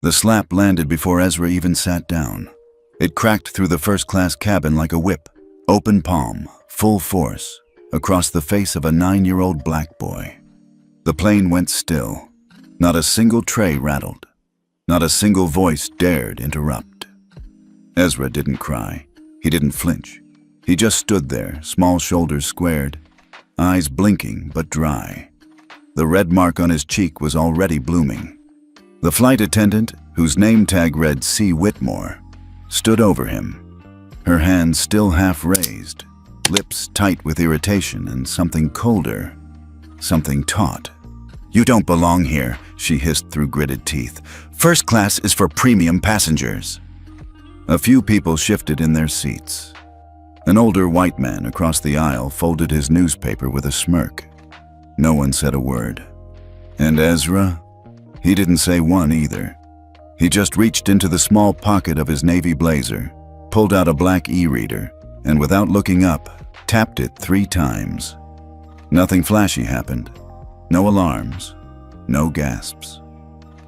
The slap landed before Ezra even sat down. It cracked through the first-class cabin like a whip, open palm, full force, across the face of a 9-year-old black boy. The plane went still. Not a single tray rattled. Not a single voice dared interrupt. Ezra didn't cry. He didn't flinch. He just stood there, small shoulders squared, eyes blinking but dry. The red mark on his cheek was already blooming. The flight attendant, whose name tag read C. Whitmore, stood over him, her hands still half raised, lips tight with irritation and something colder, something taut. "You don't belong here," she hissed through gritted teeth. "First class is for premium passengers." A few people shifted in their seats. An older white man across the aisle folded his newspaper with a smirk. No one said a word. And Ezra? He didn't say one either. He just reached into the small pocket of his navy blazer, pulled out a black e-reader, and without looking up, tapped it 3 times. Nothing flashy happened. No alarms. No gasps.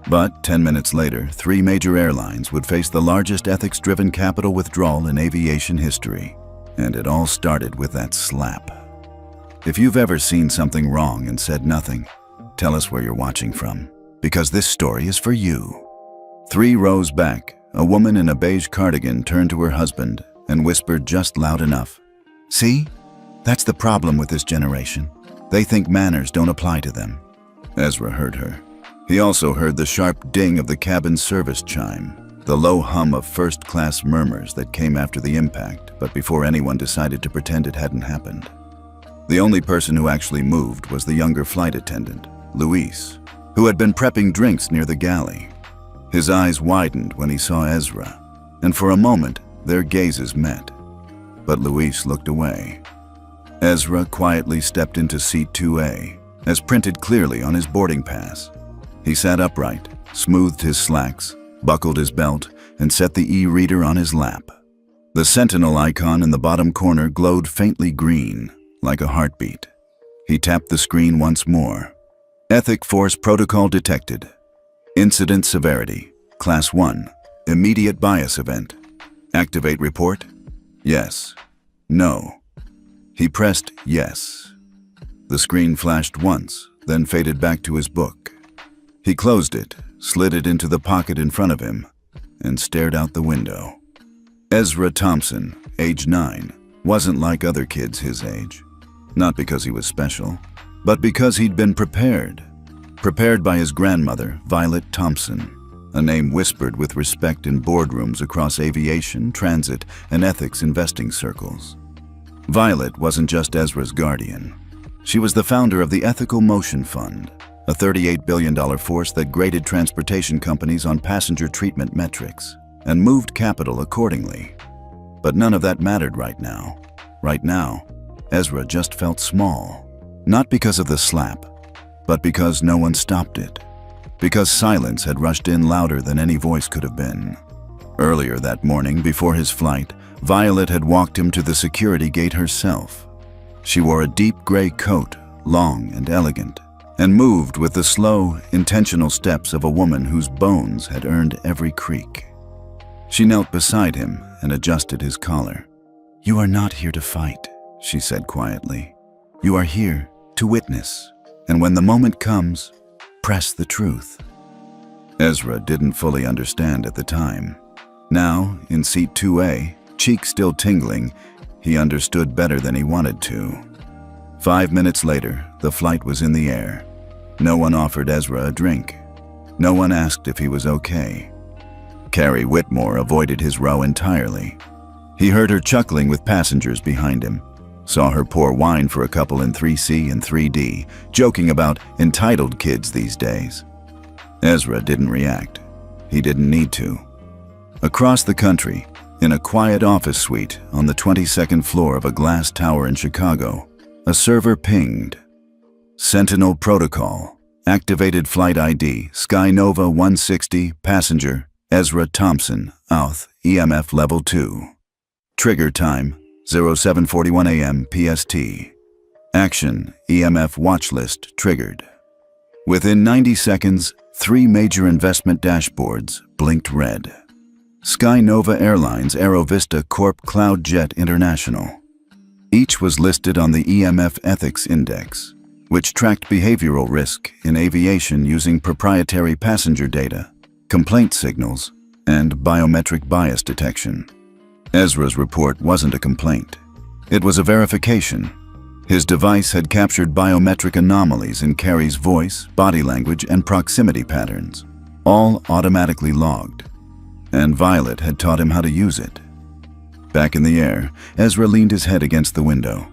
But 10 minutes later, 3 major airlines would face the largest ethics-driven capital withdrawal in aviation history. And it all started with that slap. If you've ever seen something wrong and said nothing, tell us where you're watching from, because this story is for you. 3 rows back, a woman in a beige cardigan turned to her husband and whispered just loud enough, "See? That's the problem with this generation. They think manners don't apply to them." Ezra heard her. He also heard the sharp ding of the cabin service chime, the low hum of first-class murmurs that came after the impact, but before anyone decided to pretend it hadn't happened. The only person who actually moved was the younger flight attendant, Luis, who had been prepping drinks near the galley. His eyes widened when he saw Ezra, and for a moment, their gazes met. But Luis looked away. Ezra quietly stepped into seat 2A, as printed clearly on his boarding pass. He sat upright, smoothed his slacks, buckled his belt, and set the e-reader on his lap. The sentinel icon in the bottom corner glowed faintly green, like a heartbeat. He tapped the screen once more. Ethic Force Protocol detected. Incident severity, Class 1, immediate bias event. Activate report? Yes. No. He pressed yes. The screen flashed once, then faded back to his book. He closed it, slid it into the pocket in front of him, and stared out the window. Ezra Thompson, age 9, wasn't like other kids his age. Not because he was special, but because he'd been prepared. Prepared by his grandmother, Violet Thompson, a name whispered with respect in boardrooms across aviation, transit, and ethics investing circles. Violet wasn't just Ezra's guardian. She was the founder of the Ethical Motion Fund, a $38 billion force that graded transportation companies on passenger treatment metrics and moved capital accordingly. But none of that mattered right now. Right now, Ezra just felt small, not because of the slap, but because no one stopped it. Because silence had rushed in louder than any voice could have been. Earlier that morning, before his flight, Violet had walked him to the security gate herself. She wore a deep gray coat, long and elegant, and moved with the slow, intentional steps of a woman whose bones had earned every creak. She knelt beside him and adjusted his collar. "You are not here to fight," she said quietly. "You are here to witness, and when the moment comes, press the truth." Ezra didn't fully understand at the time. Now, in seat 2A, cheek still tingling, he understood better than he wanted to. 5 minutes later, the flight was in the air. No one offered Ezra a drink. No one asked if he was okay. Carrie Whitmore avoided his row entirely. He heard her chuckling with passengers behind him, saw her pour wine for a couple in 3C and 3D, joking about entitled kids these days. Ezra didn't react. He didn't need to. Across the country, in a quiet office suite on the 22nd floor of a glass tower in Chicago, a server pinged. Sentinel Protocol, activated flight ID, Skynova 160, passenger, Ezra Thompson, Auth, EMF Level 2. Trigger time, 0741 AM PST. Action, EMF watch list triggered. Within 90 seconds, 3 major investment dashboards blinked red. Sky Nova Airlines Aerovista Corp Cloud Jet International. Each was listed on the EMF Ethics Index, which tracked behavioral risk in aviation using proprietary passenger data, complaint signals, and biometric bias detection. Ezra's report wasn't a complaint. It was a verification. His device had captured biometric anomalies in Carrie's voice, body language, and proximity patterns, all automatically logged. And Violet had taught him how to use it. Back in the air, Ezra leaned his head against the window.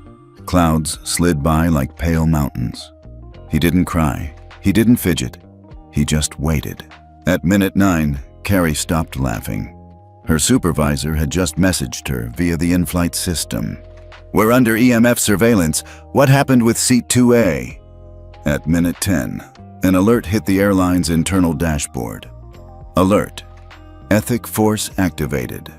Clouds slid by like pale mountains. He didn't cry. He didn't fidget. He just waited. At minute 9, Carrie stopped laughing. Her supervisor had just messaged her via the in-flight system. "We're under EMF surveillance. What happened with seat 2A?" At minute 10, an alert hit the airline's internal dashboard. Alert. Ethic force activated.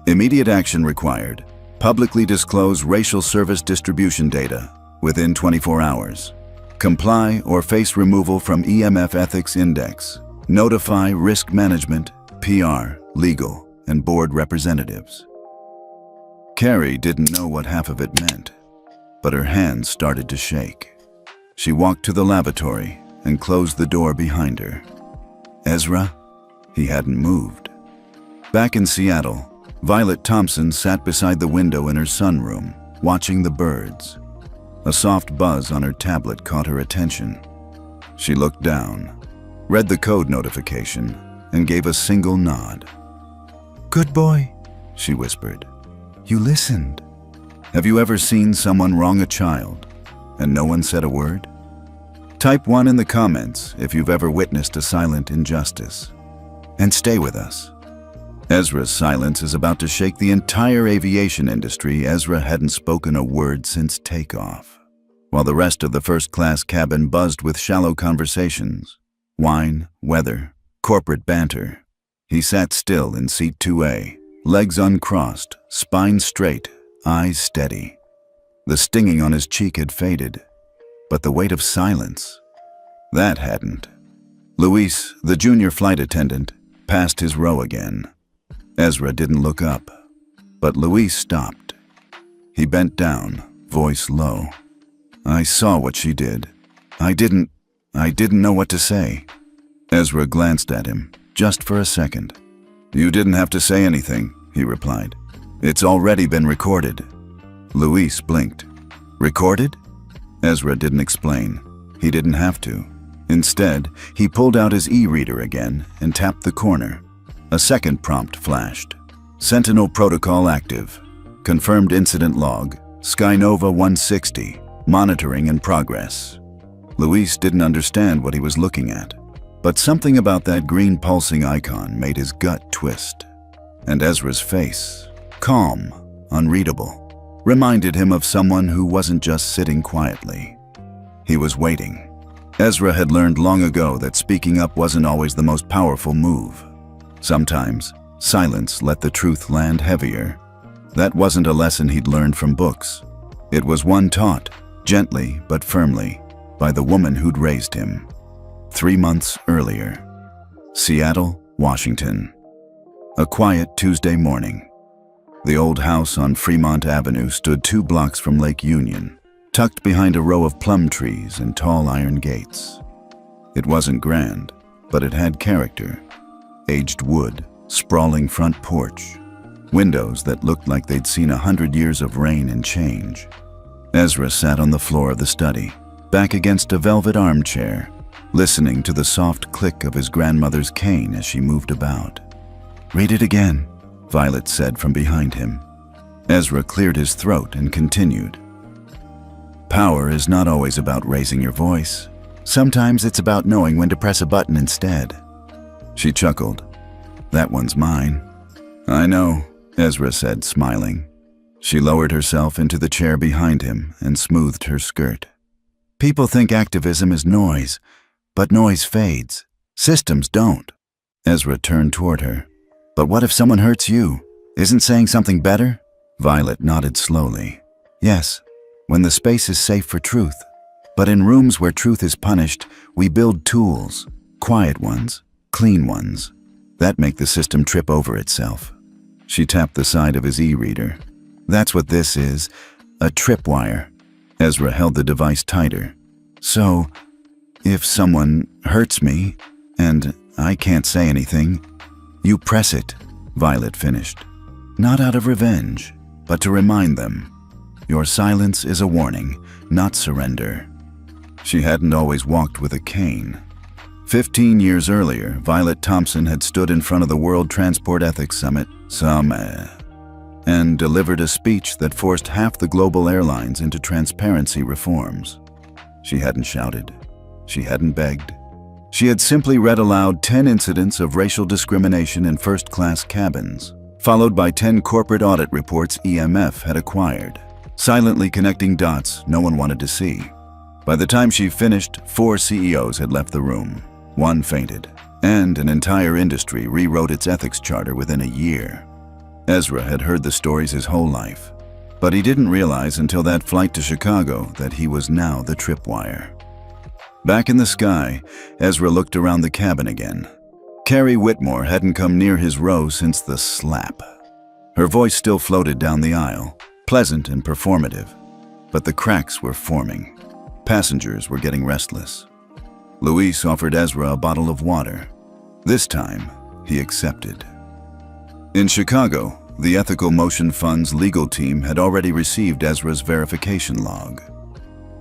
Immediate action required. Publicly disclose racial service distribution data within 24 hours. Comply or face removal from EMF Ethics Index. Notify risk management, PR, legal, and board representatives. Carrie didn't know what half of it meant, but her hands started to shake. She walked to the lavatory and closed the door behind her. Ezra? He hadn't moved. Back in Seattle, Violet Thompson sat beside the window in her sunroom, watching the birds. A soft buzz on her tablet caught her attention. She looked down, read the code notification, and gave a single nod. "Good boy," she whispered. "You listened." Have you ever seen someone wrong a child and no one said a word? Type 1 in the comments if you've ever witnessed a silent injustice. And stay with us. Ezra's silence is about to shake the entire aviation industry. Ezra hadn't spoken a word since takeoff, while the rest of the first-class cabin buzzed with shallow conversations, wine, weather, corporate banter. He sat still in seat 2A, legs uncrossed, spine straight, eyes steady. The stinging on his cheek had faded, but the weight of silence, that hadn't. Luis, the junior flight attendant, passed his row again. Ezra didn't look up, but Luis stopped. He bent down, voice low. "I saw what she did. I didn't know what to say." Ezra glanced at him, just for a second. "You didn't have to say anything," he replied. "It's already been recorded." Luis blinked. "Recorded?" Ezra didn't explain. He didn't have to. Instead, he pulled out his e-reader again and tapped the corner. A second prompt flashed. "Sentinel protocol active. Confirmed incident log. Skynova 160. Monitoring in progress." Luis didn't understand what he was looking at, but something about that green pulsing icon made his gut twist. And Ezra's face, calm, unreadable, reminded him of someone who wasn't just sitting quietly. He was waiting. Ezra had learned long ago that speaking up wasn't always the most powerful move. Sometimes, silence let the truth land heavier. That wasn't a lesson he'd learned from books. It was one taught, gently but firmly, by the woman who'd raised him. 3 months earlier. Seattle, Washington. A quiet Tuesday morning. The old house on Fremont Avenue stood 2 blocks from Lake Union, tucked behind a row of plum trees and tall iron gates. It wasn't grand, but it had character. Aged wood, sprawling front porch, windows that looked like they'd seen 100 years of rain and change. Ezra sat on the floor of the study, back against a velvet armchair, listening to the soft click of his grandmother's cane as she moved about. "Read it again," Violet said from behind him. Ezra cleared his throat and continued. "Power is not always about raising your voice. Sometimes it's about knowing when to press a button instead." She chuckled. "That one's mine." "I know," Ezra said, smiling. She lowered herself into the chair behind him and smoothed her skirt. "People think activism is noise, but noise fades. Systems don't." Ezra turned toward her. "But what if someone hurts you? Isn't saying something better?" Violet nodded slowly. "Yes, when the space is safe for truth. But in rooms where truth is punished, we build tools. Quiet ones, clean ones, that make the system trip over itself. She tapped the side of his e-reader. That's what this is, a tripwire. Ezra held the device tighter. So, if someone hurts me, and I can't say anything, you press it, Violet finished. Not out of revenge, but to remind them. Your silence is a warning, not surrender. She hadn't always walked with a cane. 15 years earlier, Violet Thompson had stood in front of the World Transport Ethics Summit, and delivered a speech that forced half the global airlines into transparency reforms. She hadn't shouted. She hadn't begged. She had simply read aloud 10 incidents of racial discrimination in first-class cabins, followed by 10 corporate audit reports EMF had acquired, silently connecting dots no one wanted to see. By the time she finished, 4 CEOs had left the room. 1 fainted, and an entire industry rewrote its ethics charter within a year. Ezra had heard the stories his whole life, but he didn't realize until that flight to Chicago that he was now the tripwire. Back in the sky, Ezra looked around the cabin again. Carrie Whitmore hadn't come near his row since the slap. Her voice still floated down the aisle, pleasant and performative, but the cracks were forming. Passengers were getting restless. Luis offered Ezra a bottle of water. This time, he accepted. In Chicago, the Ethical Motion Fund's legal team had already received Ezra's verification log.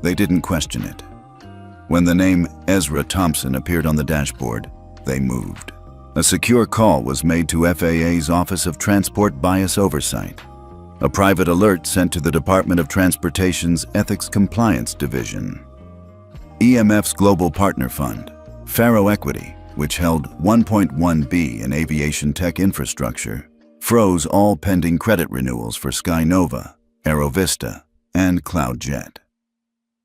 They didn't question it. When the name Ezra Thompson appeared on the dashboard, they moved. A secure call was made to FAA's Office of Transport Bias Oversight. A private alert sent to the Department of Transportation's Ethics Compliance Division. EMF's Global Partner Fund, Faro Equity, which held 1.1 in aviation tech infrastructure, froze all pending credit renewals for SkyNova, AeroVista, and CloudJet.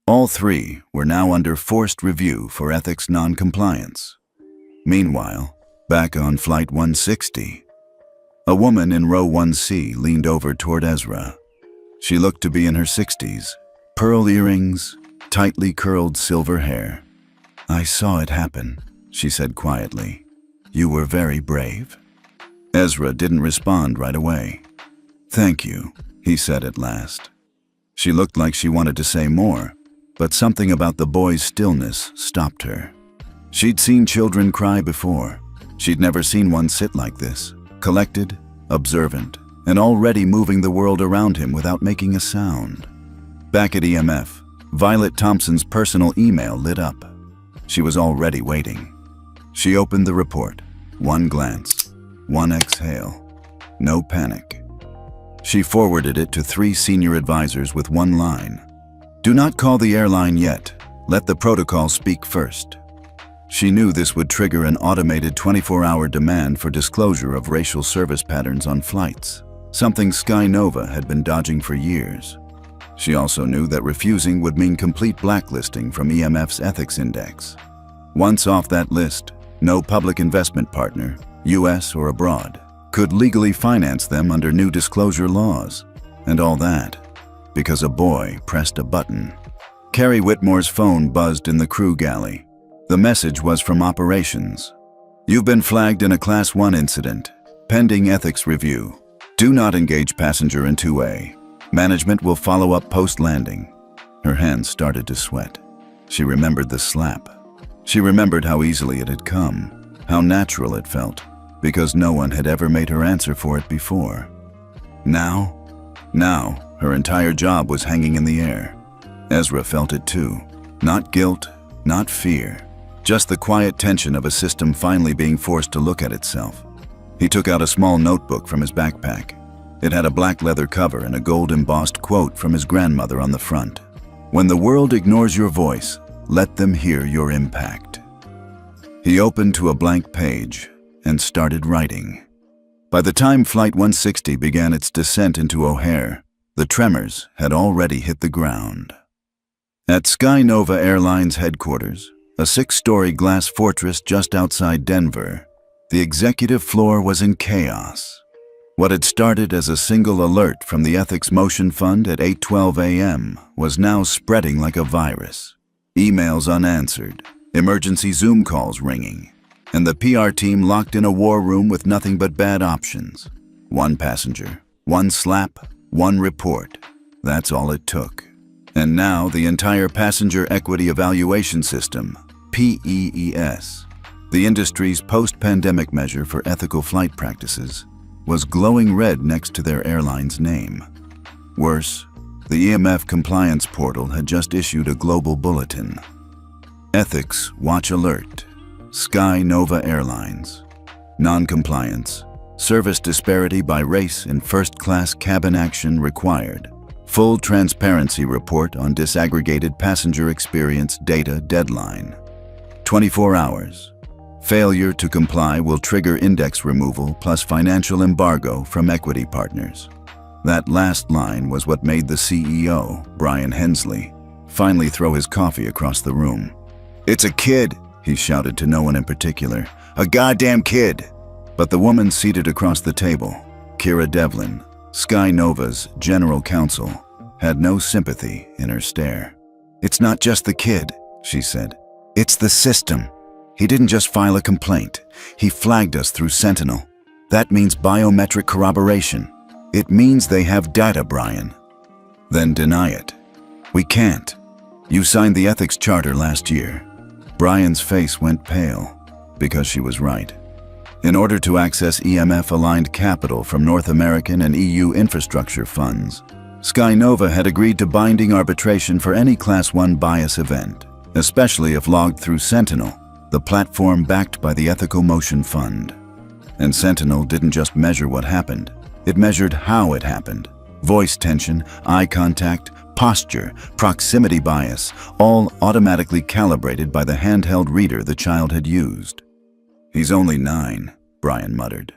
All 3 were now under forced review for ethics non-compliance. Meanwhile, back on Flight 160, a woman in row 1C leaned over toward Ezra. She looked to be in her 60s, pearl earrings, tightly curled silver hair. I saw it happen, she said quietly. You were very brave. Ezra didn't respond right away. Thank you, he said at last. She looked like she wanted to say more, but something about the boy's stillness stopped her. She'd seen children cry before. She'd never seen one sit like this, collected, observant, and already moving the world around him without making a sound. Back at EMF, Violet Thompson's personal email lit up. She was already waiting. She opened the report. 1 glance, 1 exhale. No panic. She forwarded it to 3 senior advisors with 1 line. Do not call the airline yet. Let the protocol speak first. She knew this would trigger an automated 24-hour demand for disclosure of racial service patterns on flights, something SkyNova had been dodging for years. She also knew that refusing would mean complete blacklisting from EMF's ethics index. Once off that list, no public investment partner, US or abroad, could legally finance them under new disclosure laws. And all that, because a boy pressed a button. Carrie Whitmore's phone buzzed in the crew galley. The message was from operations. You've been flagged in a Class 1 incident. Pending ethics review. Do not engage passenger in 2A. Management will follow up post-landing. Her hands started to sweat. She remembered the slap. She remembered how easily it had come, how natural it felt, because no one had ever made her answer for it before. Now, her entire job was hanging in the air. Ezra felt it too. Not guilt, not fear, just the quiet tension of a system finally being forced to look at itself. He took out a small notebook from his backpack. It had a black leather cover and a gold-embossed quote from his grandmother on the front. When the world ignores your voice, let them hear your impact. He opened to a blank page and started writing. By the time Flight 160 began its descent into O'Hare, the tremors had already hit the ground. At SkyNova Airlines headquarters, a 6-story glass fortress just outside Denver, the executive floor was in chaos. What had started as a single alert from the Ethics Motion Fund at 8:12 a.m. was now spreading like a virus. Emails unanswered, emergency Zoom calls ringing, and the PR team locked in a war room with nothing but bad options. One passenger, one slap, one report. That's all it took. And now the entire Passenger Equity Evaluation System, PEES, the industry's post-pandemic measure for ethical flight practices, was glowing red next to their airline's name. Worse, the EMF compliance portal had just issued a global bulletin. Ethics Watch Alert. Sky Nova Airlines. Non-compliance. Service disparity by race in first-class cabin action required. Full transparency report on disaggregated passenger experience data deadline. 24 hours. Failure to comply will trigger index removal plus financial embargo from equity partners. That last line was what made the CEO, Brian Hensley, finally throw his coffee across the room. "It's a kid," he shouted to no one in particular. "A goddamn kid." But the woman seated across the table, Kira Devlin, Sky Nova's general counsel, had no sympathy in her stare. "It's not just the kid," she said. "It's the system. He didn't just file a complaint. He flagged us through Sentinel. That means biometric corroboration. It means they have data, Brian." "Then deny it." "We can't. You signed the ethics charter last year." Brian's face went pale, because she was right. In order to access EMF-aligned capital from North American and EU infrastructure funds, Sky Nova had agreed to binding arbitration for any Class 1 bias event, especially if logged through Sentinel, the platform backed by the Ethical Motion Fund. And Sentinel didn't just measure what happened, it measured how it happened. Voice tension, eye contact, posture, proximity bias, all automatically calibrated by the handheld reader the child had used. "He's only 9, Brian muttered.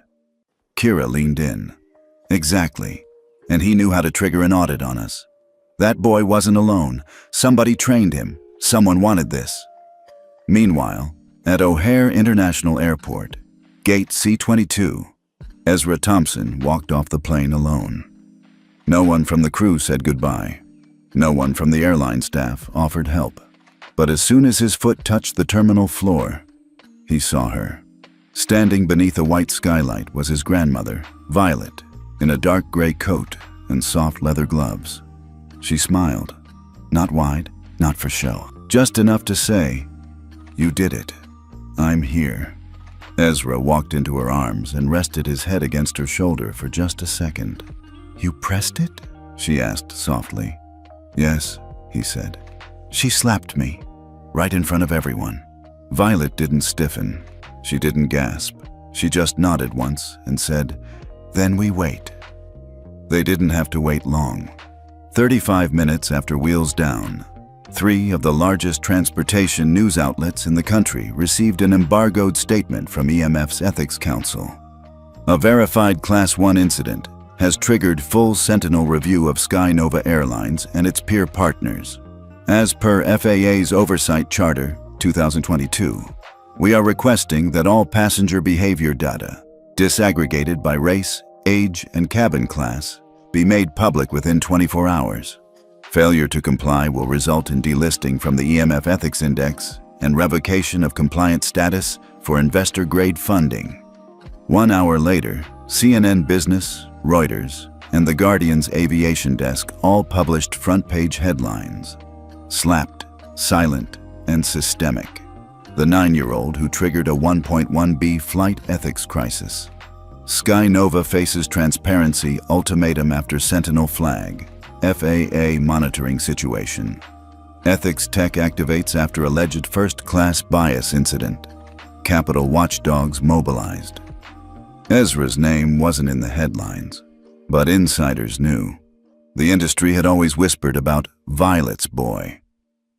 Kira leaned in. "Exactly. And he knew how to trigger an audit on us. That boy wasn't alone. Somebody trained him. Someone wanted this." Meanwhile, at O'Hare International Airport, Gate C-22, Ezra Thompson walked off the plane alone. No one from the crew said goodbye. No one from the airline staff offered help. But as soon as his foot touched the terminal floor, he saw her. Standing beneath a white skylight was his grandmother, Violet, in a dark gray coat and soft leather gloves. She smiled, not wide, not for show, just enough to say, "You did it. I'm here." Ezra walked into her arms and rested his head against her shoulder for just a second. "You pressed it?" she asked softly. "Yes," he said. "She slapped me, right in front of everyone." Violet didn't stiffen. She didn't gasp. She just nodded once and said, "Then we wait." They didn't have to wait long. 35 minutes after wheels down, 3 of the largest transportation news outlets in the country received an embargoed statement from EMF's Ethics Council. A verified Class 1 incident has triggered full Sentinel review of Sky Nova Airlines and its peer partners. As per FAA's Oversight Charter 2022, we are requesting that all passenger behavior data, disaggregated by race, age, and cabin class, be made public within 24 hours. Failure to comply will result in delisting from the EMF Ethics Index and revocation of compliance status for investor-grade funding. 1 hour later, CNN Business, Reuters, and The Guardian's aviation desk all published front-page headlines. Slapped, silent, and systemic. The 9-year-old who triggered a 1.1B flight ethics crisis. Sky Nova faces transparency ultimatum after Sentinel flag. FAA monitoring situation. Ethics tech activates after alleged first-class bias incident. Capitol watchdogs mobilized. Ezra's name wasn't in the headlines, but insiders knew. The industry had always whispered about Violet's boy,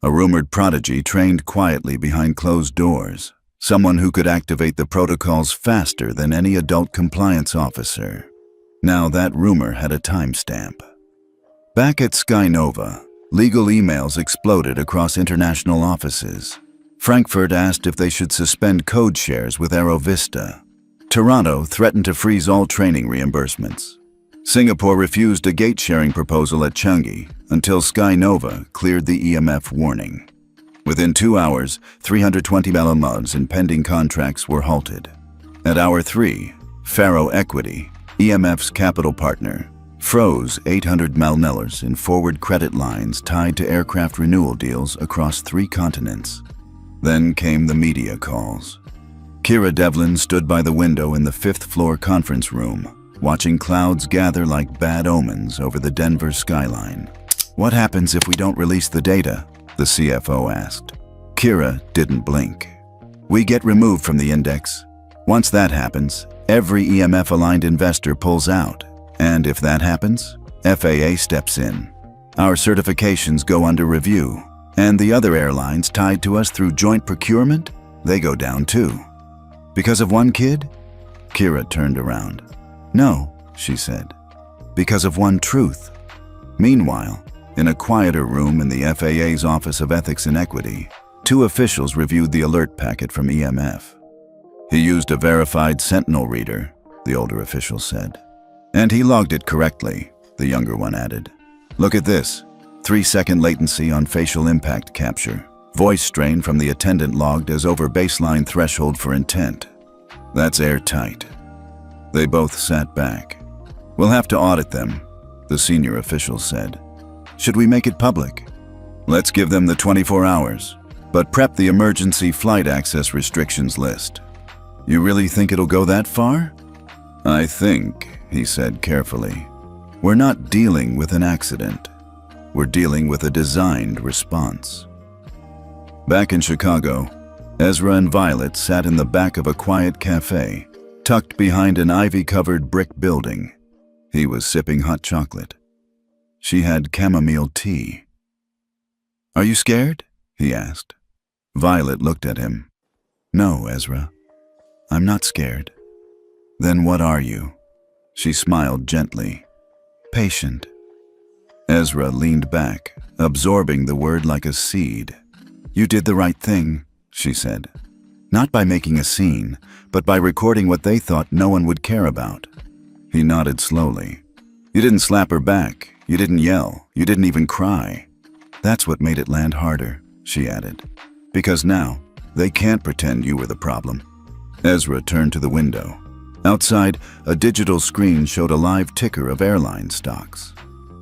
a rumored prodigy trained quietly behind closed doors, someone who could activate the protocols faster than any adult compliance officer. Now that rumor had a timestamp. Back at Sky Nova, legal emails exploded across international offices. Frankfurt asked if they should suspend code shares with Aerovista. Toronto threatened to freeze all training reimbursements. Singapore refused a gate-sharing proposal at Changi until Sky Nova cleared the EMF warning. Within 2 hours, 320 mugs and pending contracts were halted. At hour 3, Faro Equity, EMF's capital partner, froze 800 million in forward credit lines tied to aircraft renewal deals across 3 continents. Then came the media calls. Kira Devlin stood by the window in the 5th floor conference room, watching clouds gather like bad omens over the Denver skyline. "What happens if we don't release the data?" the CFO asked. Kira didn't blink. "We get removed from the index. Once that happens, every EMF-aligned investor pulls out. And if that happens, FAA steps in. Our certifications go under review. And the other airlines tied to us through joint procurement, they go down too." "Because of one kid?" Kira turned around. "No," she said. "Because of one truth." Meanwhile, in a quieter room in the FAA's Office of Ethics and Equity, 2 officials reviewed the alert packet from EMF. "He used a verified Sentinel reader," the older official said. "And he logged it correctly," the younger one added. "Look at this. 3-second latency on facial impact capture. Voice strain from the attendant logged as over baseline threshold for intent. That's airtight." They both sat back. "We'll have to audit them," the senior official said. "Should we make it public?" "Let's give them the 24 hours, but prep the emergency flight access restrictions list." "You really think it'll go that far?" "I think," he said carefully, "we're not dealing with an accident. We're dealing with a designed response." Back in Chicago, Ezra and Violet sat in the back of a quiet cafe, tucked behind an ivy-covered brick building. He was sipping hot chocolate. She had chamomile tea. "Are you scared?" he asked. Violet looked at him. "No, Ezra. I'm not scared." "Then what are you?" She smiled gently. "Patient." Ezra leaned back, absorbing the word like a seed. "You did the right thing," she said. "Not by making a scene, but by recording what they thought no one would care about." He nodded slowly. "You didn't slap her back. You didn't yell. You didn't even cry. That's what made it land harder," she added. "Because now, they can't pretend you were the problem." Ezra turned to the window. Outside, a digital screen showed a live ticker of airline stocks.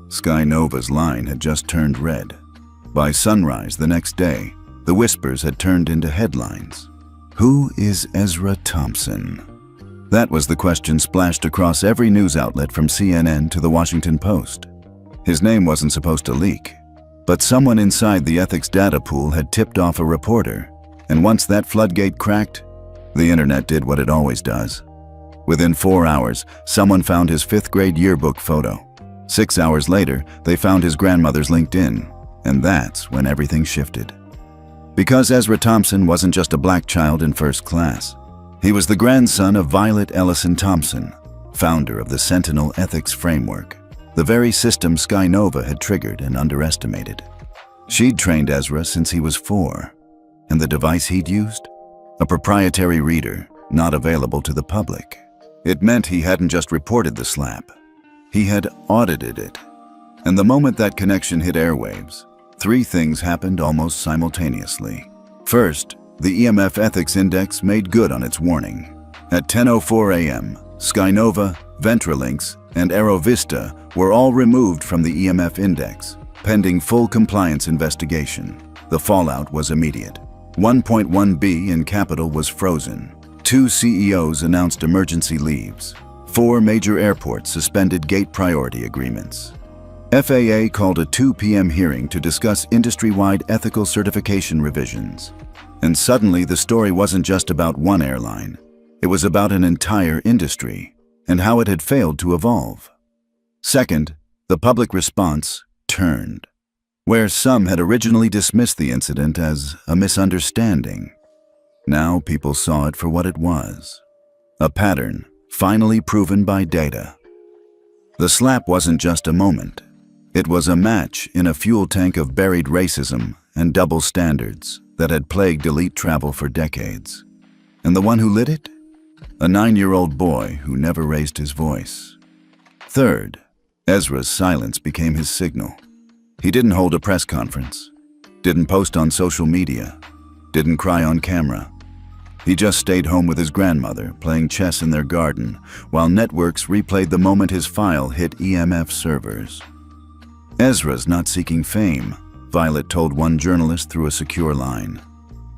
Skynova's line had just turned red. By sunrise the next day, the whispers had turned into headlines. Who is Ezra Thompson? That was the question splashed across every news outlet from CNN to the Washington Post. His name wasn't supposed to leak, but someone inside the ethics data pool had tipped off a reporter, and once that floodgate cracked, the internet did what it always does. Within 4 hours, someone found his 5th grade yearbook photo. 6 hours later, they found his grandmother's LinkedIn, and that's when everything shifted. Because Ezra Thompson wasn't just a black child in first class. He was the grandson of Violet Ellison Thompson, founder of the Sentinel Ethics Framework, the very system Skynova had triggered and underestimated. She'd trained Ezra since he was 4, and the device he'd used? A proprietary reader, not available to the public. It meant he hadn't just reported the slap. He had audited it. And the moment that connection hit airwaves, 3 things happened almost simultaneously. First, the EMF Ethics Index made good on its warning. At 10:04 a.m., Skynova, Ventralinks, and Aerovista were all removed from the EMF Index, pending full compliance investigation. The fallout was immediate. 1.1B in capital was frozen. 2 CEOs announced emergency leaves. 4 major airports suspended gate priority agreements. FAA called a 2 p.m. hearing to discuss industry-wide ethical certification revisions. And suddenly the story wasn't just about one airline. It was about an entire industry and how it had failed to evolve. Second, the public response turned. Where some had originally dismissed the incident as a misunderstanding, now people saw it for what it was. A pattern, finally proven by data. The slap wasn't just a moment. It was a match in a fuel tank of buried racism and double standards that had plagued elite travel for decades. And the one who lit it? A 9-year-old boy who never raised his voice. Third, Ezra's silence became his signal. He didn't hold a press conference. Didn't post on social media. Didn't cry on camera. He just stayed home with his grandmother, playing chess in their garden, while networks replayed the moment his file hit EMF servers. Ezra's not seeking fame, Violet told one journalist through a secure line.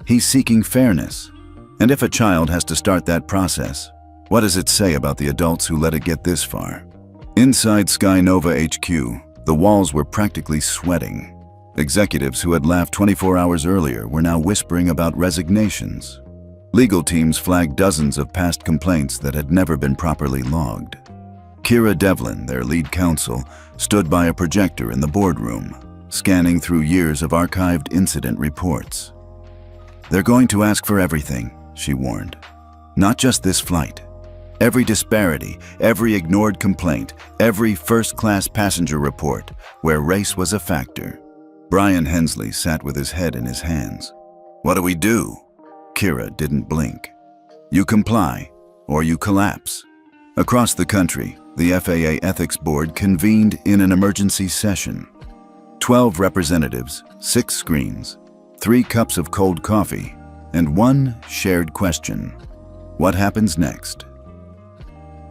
He's seeking fairness. And if a child has to start that process, what does it say about the adults who let it get this far? Inside Sky Nova HQ, the walls were practically sweating. Executives who had laughed 24 hours earlier were now whispering about resignations. Legal teams flagged dozens of past complaints that had never been properly logged. Kira Devlin, their lead counsel, stood by a projector in the boardroom, scanning through years of archived incident reports. They're going to ask for everything, she warned. Not just this flight. Every disparity, every ignored complaint, every first-class passenger report where race was a factor. Brian Hensley sat with his head in his hands. What do we do? Kira didn't blink. You comply, or you collapse. Across the country, the FAA Ethics Board convened in an emergency session. 12 representatives, 6 screens, 3 cups of cold coffee, and 1 shared question. What happens next?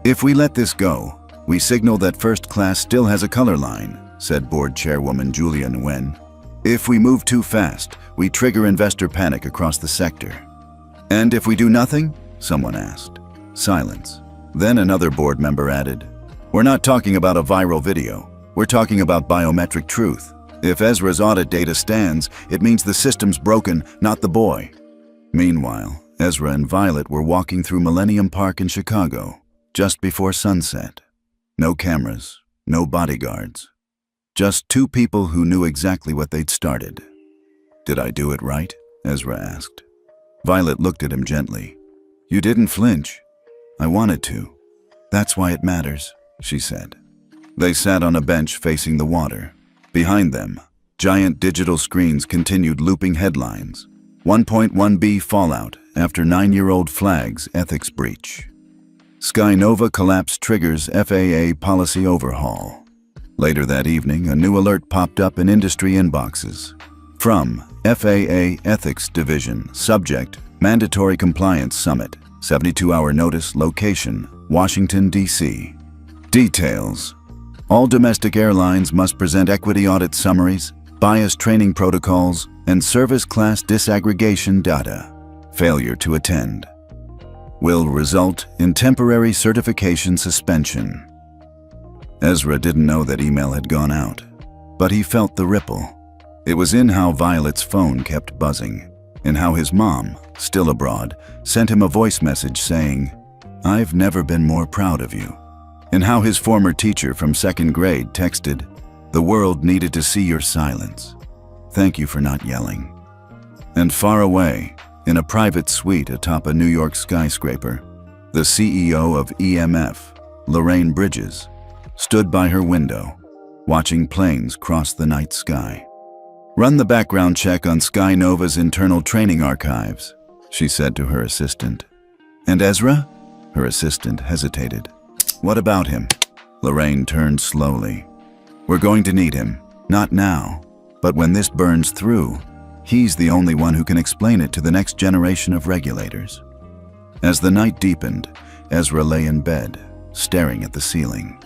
If we let this go, we signal that first class still has a color line, said board chairwoman Julia Nguyen. If we move too fast, we trigger investor panic across the sector. And if we do nothing? Someone asked. Silence. Then another board member added, we're not talking about a viral video. We're talking about biometric truth. If Ezra's audit data stands, it means the system's broken, not the boy. Meanwhile, Ezra and Violet were walking through Millennium Park in Chicago, just before sunset. No cameras, no bodyguards. Just 2 people who knew exactly what they'd started. Did I do it right? Ezra asked. Violet looked at him gently. You didn't flinch. I wanted to. That's why it matters, she said. They sat on a bench facing the water. Behind them, giant digital screens continued looping headlines. 1.1B fallout after 9-year-old flags ethics breach. Sky Nova collapse triggers FAA policy overhaul. Later that evening, a new alert popped up in industry inboxes. From FAA Ethics Division, subject, Mandatory Compliance Summit, 72-hour notice, location, Washington, D.C. Details. All domestic airlines must present equity audit summaries, bias training protocols, and service class disaggregation data. Failure to attend will result in temporary certification suspension. Ezra didn't know that email had gone out, but he felt the ripple. It was in how Violet's phone kept buzzing, in how his mom, still abroad, sent him a voice message saying, I've never been more proud of you. In how his former teacher from 2nd grade texted, the world needed to see your silence. Thank you for not yelling. And far away, in a private suite atop a New York skyscraper, the CEO of EMF, Lorraine Bridges, stood by her window, watching planes cross the night sky. Run the background check on Sky Nova's internal training archives, she said to her assistant. And Ezra? Her assistant hesitated. What about him? Lorraine turned slowly. We're going to need him, not now, but when this burns through, he's the only one who can explain it to the next generation of regulators. As the night deepened, Ezra lay in bed, staring at the ceiling.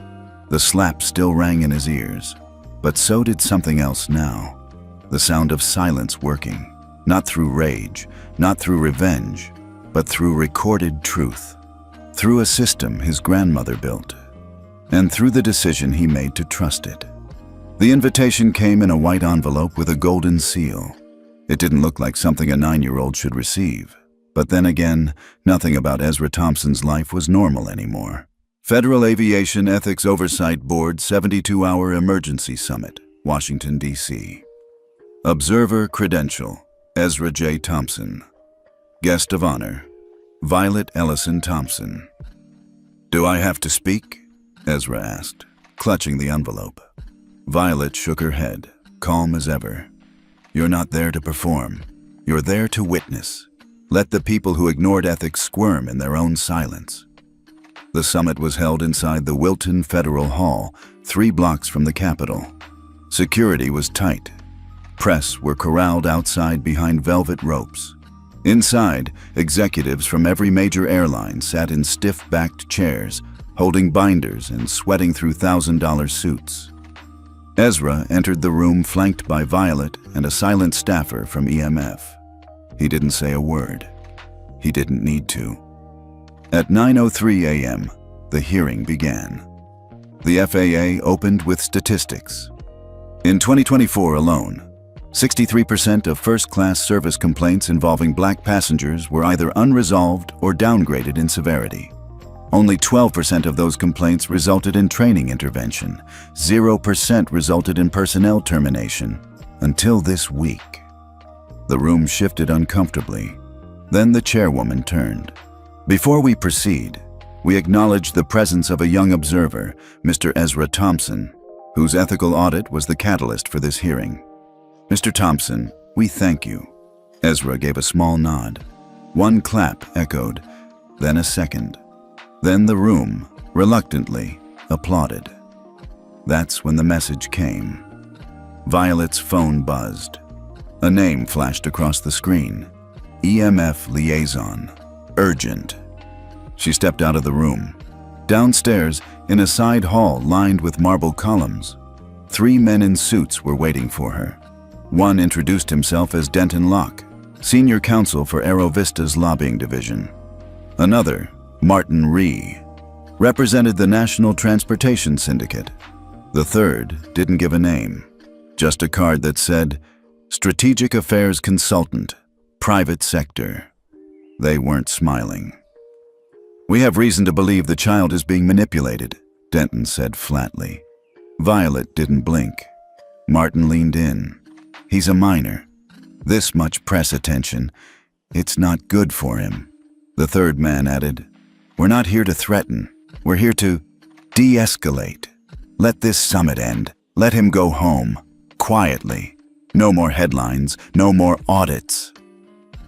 The slap still rang in his ears, but so did something else now. The sound of silence working, not through rage, not through revenge, but through recorded truth. Through a system his grandmother built, and through the decision he made to trust it. The invitation came in a white envelope with a golden seal. It didn't look like something a 9-year-old should receive. But then again, nothing about Ezra Thompson's life was normal anymore. Federal Aviation Ethics Oversight Board 72-hour Emergency Summit, Washington, D.C. Observer Credential, Ezra J. Thompson. Guest of Honor, Violet Ellison Thompson. Do I have to speak? Ezra asked, clutching the envelope. Violet shook her head, calm as ever. You're not there to perform. You're there to witness. Let the people who ignored ethics squirm in their own silence. The summit was held inside the Wilton Federal Hall, 3 blocks from the Capitol. Security was tight. Press were corralled outside behind velvet ropes. Inside, executives from every major airline sat in stiff-backed chairs, holding binders and sweating through $1,000 suits. Ezra entered the room flanked by Violet and a silent staffer from EMF. He didn't say a word. He didn't need to. At 9:03 a.m., the hearing began. The FAA opened with statistics. In 2024 alone, 63% of first-class service complaints involving black passengers were either unresolved or downgraded in severity. Only 12% of those complaints resulted in training intervention. 0% resulted in personnel termination. Until this week. The room shifted uncomfortably. Then the chairwoman turned. Before we proceed, we acknowledge the presence of a young observer, Mr. Ezra Thompson, whose ethical audit was the catalyst for this hearing. Mr. Thompson, we thank you. Ezra gave a small nod. One clap echoed, then a second. Then the room, reluctantly, applauded. That's when the message came. Violet's phone buzzed. A name flashed across the screen. EMF liaison. Urgent. She stepped out of the room. Downstairs, in a side hall lined with marble columns, 3 men in suits were waiting for her. One introduced himself as Denton Locke, senior counsel for Aerovista's lobbying division. Another, Martin Rhee, represented the National Transportation Syndicate. The third didn't give a name, just a card that said, Strategic Affairs Consultant, Private Sector. They weren't smiling. We have reason to believe the child is being manipulated, Denton said flatly. Violet didn't blink. Martin leaned in. He's a minor. This much press attention, it's not good for him. The third man added, We're not here to threaten. We're here to de-escalate. Let this summit end. Let him go home. Quietly. No more headlines. No more audits.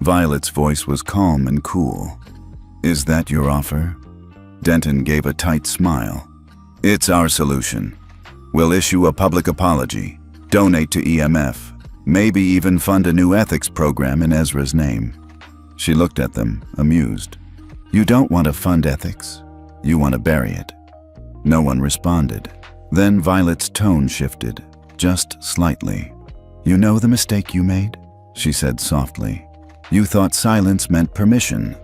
Violet's voice was calm and cool. Is that your offer? Denton gave a tight smile. It's our solution. We'll issue a public apology, donate to EMF, maybe even fund a new ethics program in Ezra's name. She looked at them, amused. You don't want to fund ethics. You want to bury it. No one responded. Then Violet's tone shifted, just slightly. You know the mistake you made? She said softly. You thought silence meant permission.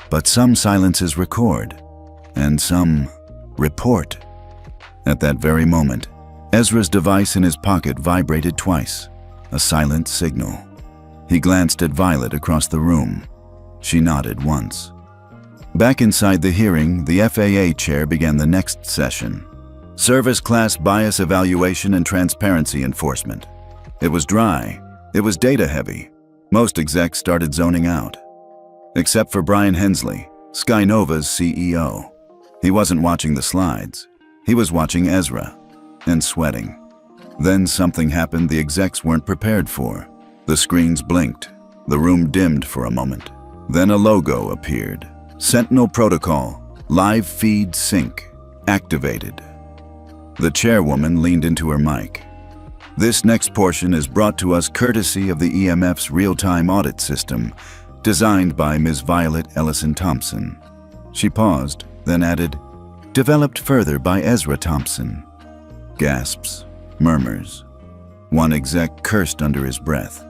But some silences record, and some report. At that very moment, Ezra's device in his pocket vibrated twice, a silent signal. He glanced at Violet across the room. She nodded once. Back inside the hearing, the FAA chair began the next session. Service Class Bias Evaluation and Transparency Enforcement. It was dry. It was data-heavy. Most execs started zoning out. Except for Brian Hensley, Skynova's CEO. He wasn't watching the slides. He was watching Ezra, and sweating. Then something happened the execs weren't prepared for. The screens blinked. The room dimmed for a moment. Then a logo appeared. Sentinel Protocol, Live Feed Sync, activated. The chairwoman leaned into her mic. This next portion is brought to us courtesy of the EMF's real-time audit system, designed by Ms. Violet Ellison Thompson. She paused, then added, developed further by Ezra Thompson. Gasps, murmurs. One exec cursed under his breath.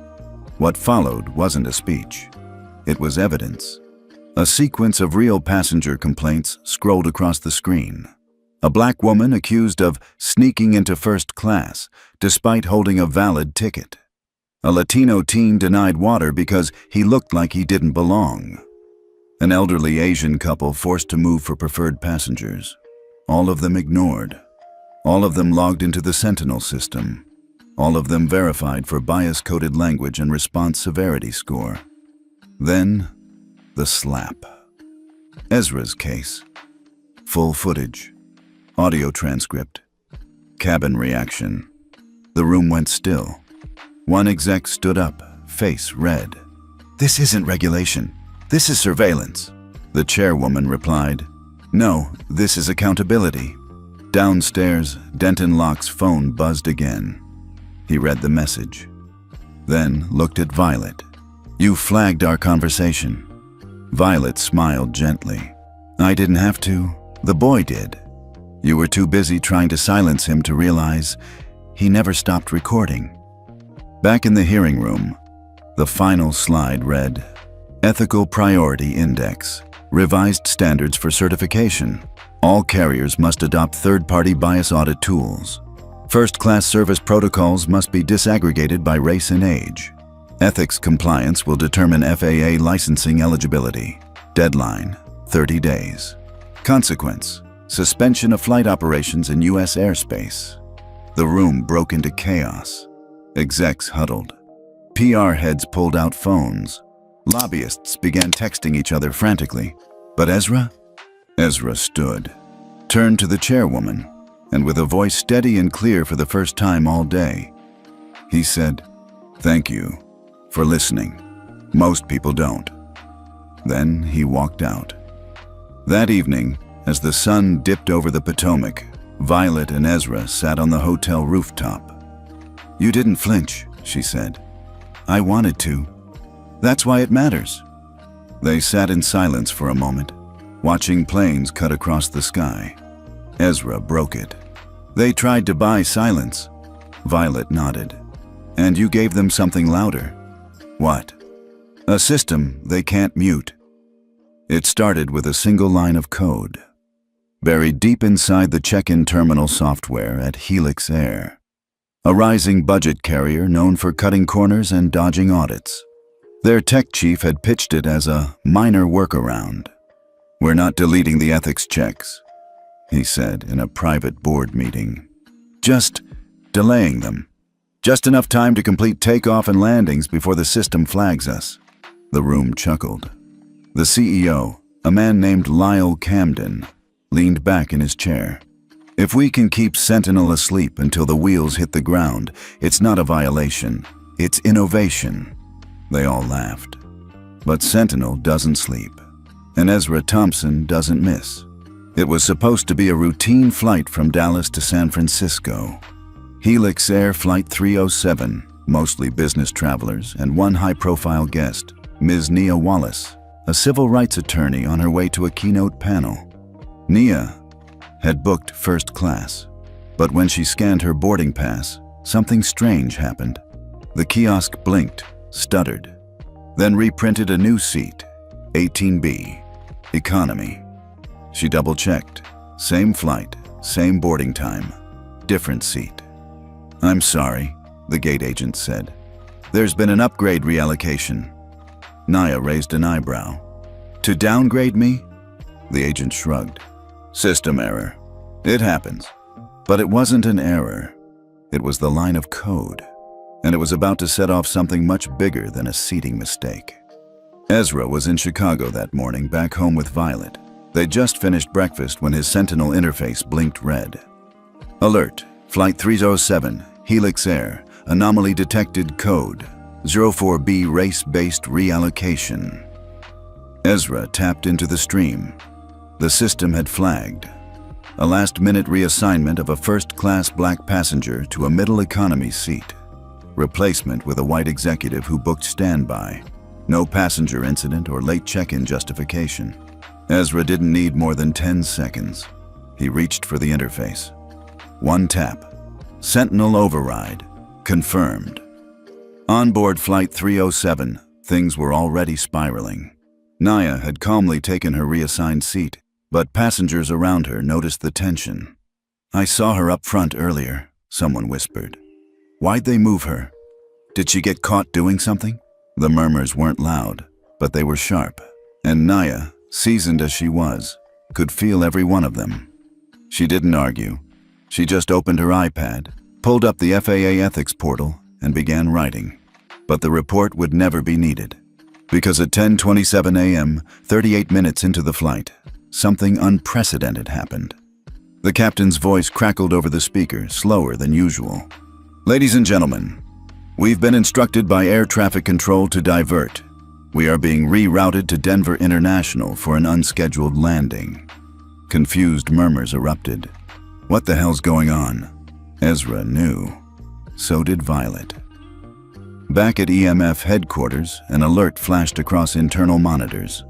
What followed wasn't a speech. It was evidence. A sequence of real passenger complaints scrolled across the screen. A black woman accused of sneaking into first class despite holding a valid ticket. A Latino teen denied water because he looked like he didn't belong. An elderly Asian couple forced to move for preferred passengers. All of them ignored. All of them logged into the Sentinel system. All of them verified for bias-coded language and response severity score. Then, the slap. Ezra's case. Full footage. Audio transcript. Cabin reaction. The room went still. One exec stood up, face red. This isn't regulation. This is surveillance. The chairwoman replied, No, this is accountability. Downstairs, Denton Locke's phone buzzed again. He read the message. then looked at Violet. "You flagged our conversation." Violet smiled gently. "I didn't have to. The boy did. You were too busy trying to silence him to realize he never stopped recording." Back in the hearing room, the final slide read, "Ethical Priority Index. Revised standards for certification. All carriers must adopt third-party bias audit tools. First-class service protocols must be disaggregated by race and age. Ethics compliance will determine FAA licensing eligibility. Deadline, 30 days. Consequence, suspension of flight operations in U.S. airspace." The room broke into chaos. Execs huddled. PR heads pulled out phones. Lobbyists began texting each other frantically. But Ezra? Ezra stood, turned to the chairwoman, and with a voice steady and clear for the first time all day, he said, "Thank you for listening. Most people don't." Then he walked out. That evening, as the sun dipped over the Potomac, Violet and Ezra sat on the hotel rooftop. "You didn't flinch," she said. "I wanted to. That's why it matters." They sat in silence for a moment, watching planes cut across the sky. Ezra broke it. "They tried to buy silence." Violet nodded. "And you gave them something louder." "What?" "A system they can't mute." It started with a single line of code, buried deep inside the check-in terminal software at Helix Air, a rising budget carrier known for cutting corners and dodging audits. Their tech chief had pitched it as a minor workaround. "We're not deleting the ethics checks," he said in a private board meeting. "Just delaying them. Just enough time to complete takeoff and landings before the system flags us." The room chuckled. The CEO, a man named Lyle Camden, leaned back in his chair. "If we can keep Sentinel asleep until the wheels hit the ground, it's not a violation, it's innovation." They all laughed. But Sentinel doesn't sleep, and Ezra Thompson doesn't miss. It was supposed to be a routine flight from Dallas to San Francisco. Helix Air Flight 307, mostly business travelers, and one high-profile guest, Ms. Nia Wallace, a civil rights attorney on her way to a keynote panel. Nia had booked first class, but when she scanned her boarding pass, something strange happened. The kiosk blinked, stuttered, then reprinted a new seat, 18B, economy. She double-checked. Same flight, same boarding time, different seat. "I'm sorry," the gate agent said. "There's been an upgrade reallocation." Nia raised an eyebrow. "To downgrade me?" The agent shrugged. "System error. It happens." But it wasn't an error. It was the line of code, and it was about to set off something much bigger than a seating mistake. Ezra was in Chicago that morning, back home with Violet. They'd just finished breakfast when his Sentinel interface blinked red. "Alert, Flight 307, Helix Air, anomaly detected, code 04B, race-based reallocation." Ezra tapped into the stream. The system had flagged. A last-minute reassignment of a first-class black passenger to a middle economy seat. Replacement with a white executive who booked standby. No passenger incident or late check-in justification. Ezra didn't need more than 10 seconds. He reached for the interface. One tap. Sentinel override. Confirmed. Onboard Flight 307, things were already spiraling. Nia had calmly taken her reassigned seat, but passengers around her noticed the tension. "I saw her up front earlier," someone whispered. "Why'd they move her? Did she get caught doing something?" The murmurs weren't loud, but they were sharp, and Nia, seasoned as she was, could feel every one of them. She didn't argue. She just opened her iPad, pulled up the FAA ethics portal, and began writing. But the report would never be needed, because at 10:27 a.m., 38 minutes into the flight, something unprecedented happened. The captain's voice crackled over the speaker, slower than usual. "Ladies and gentlemen, we've been instructed by air traffic control to divert. We are being rerouted to Denver International for an unscheduled landing." Confused murmurs erupted. What the hell's going on? Ezra knew. So did Violet. Back at EMF headquarters, an alert flashed across internal monitors.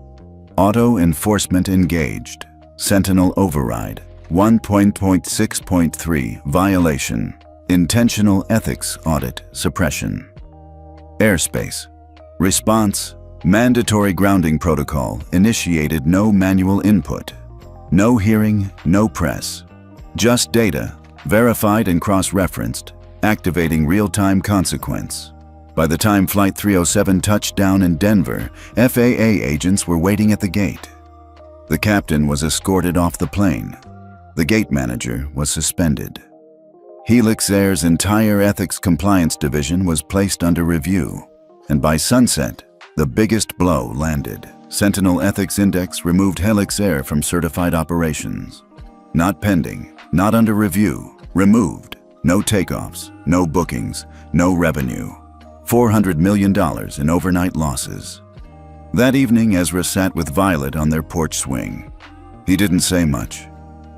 Auto enforcement engaged. Sentinel override. 1.6.3 violation. Intentional ethics audit suppression. Airspace. Response. Mandatory grounding protocol initiated. No manual input. No hearing, no press. Just data, verified and cross-referenced, activating real-time consequence. By the time Flight 307 touched down in Denver, FAA agents were waiting at the gate. The captain was escorted off the plane. The gate manager was suspended. Helix Air's entire ethics compliance division was placed under review, and by sunset, the biggest blow landed. Sentinel Ethics Index removed Helix Air from certified operations. Not pending, not under review, removed. No takeoffs, no bookings, no revenue. $400 million in overnight losses. That evening, Ezra sat with Violet on their porch swing. He didn't say much,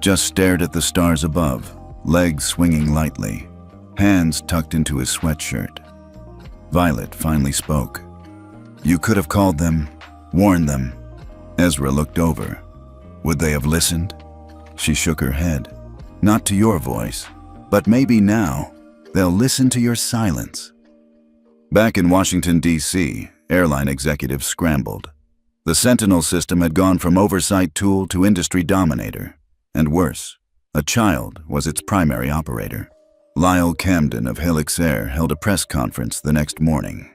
just stared at the stars above, legs swinging lightly, hands tucked into his sweatshirt. Violet finally spoke. "You could have called them, warned them." Ezra looked over. "Would they have listened?" She shook her head. "Not to your voice, but maybe now they'll listen to your silence." Back in Washington, D.C., airline executives scrambled. The Sentinel system had gone from oversight tool to industry dominator. And worse, a child was its primary operator. Lyle Camden of Helix Air held a press conference the next morning.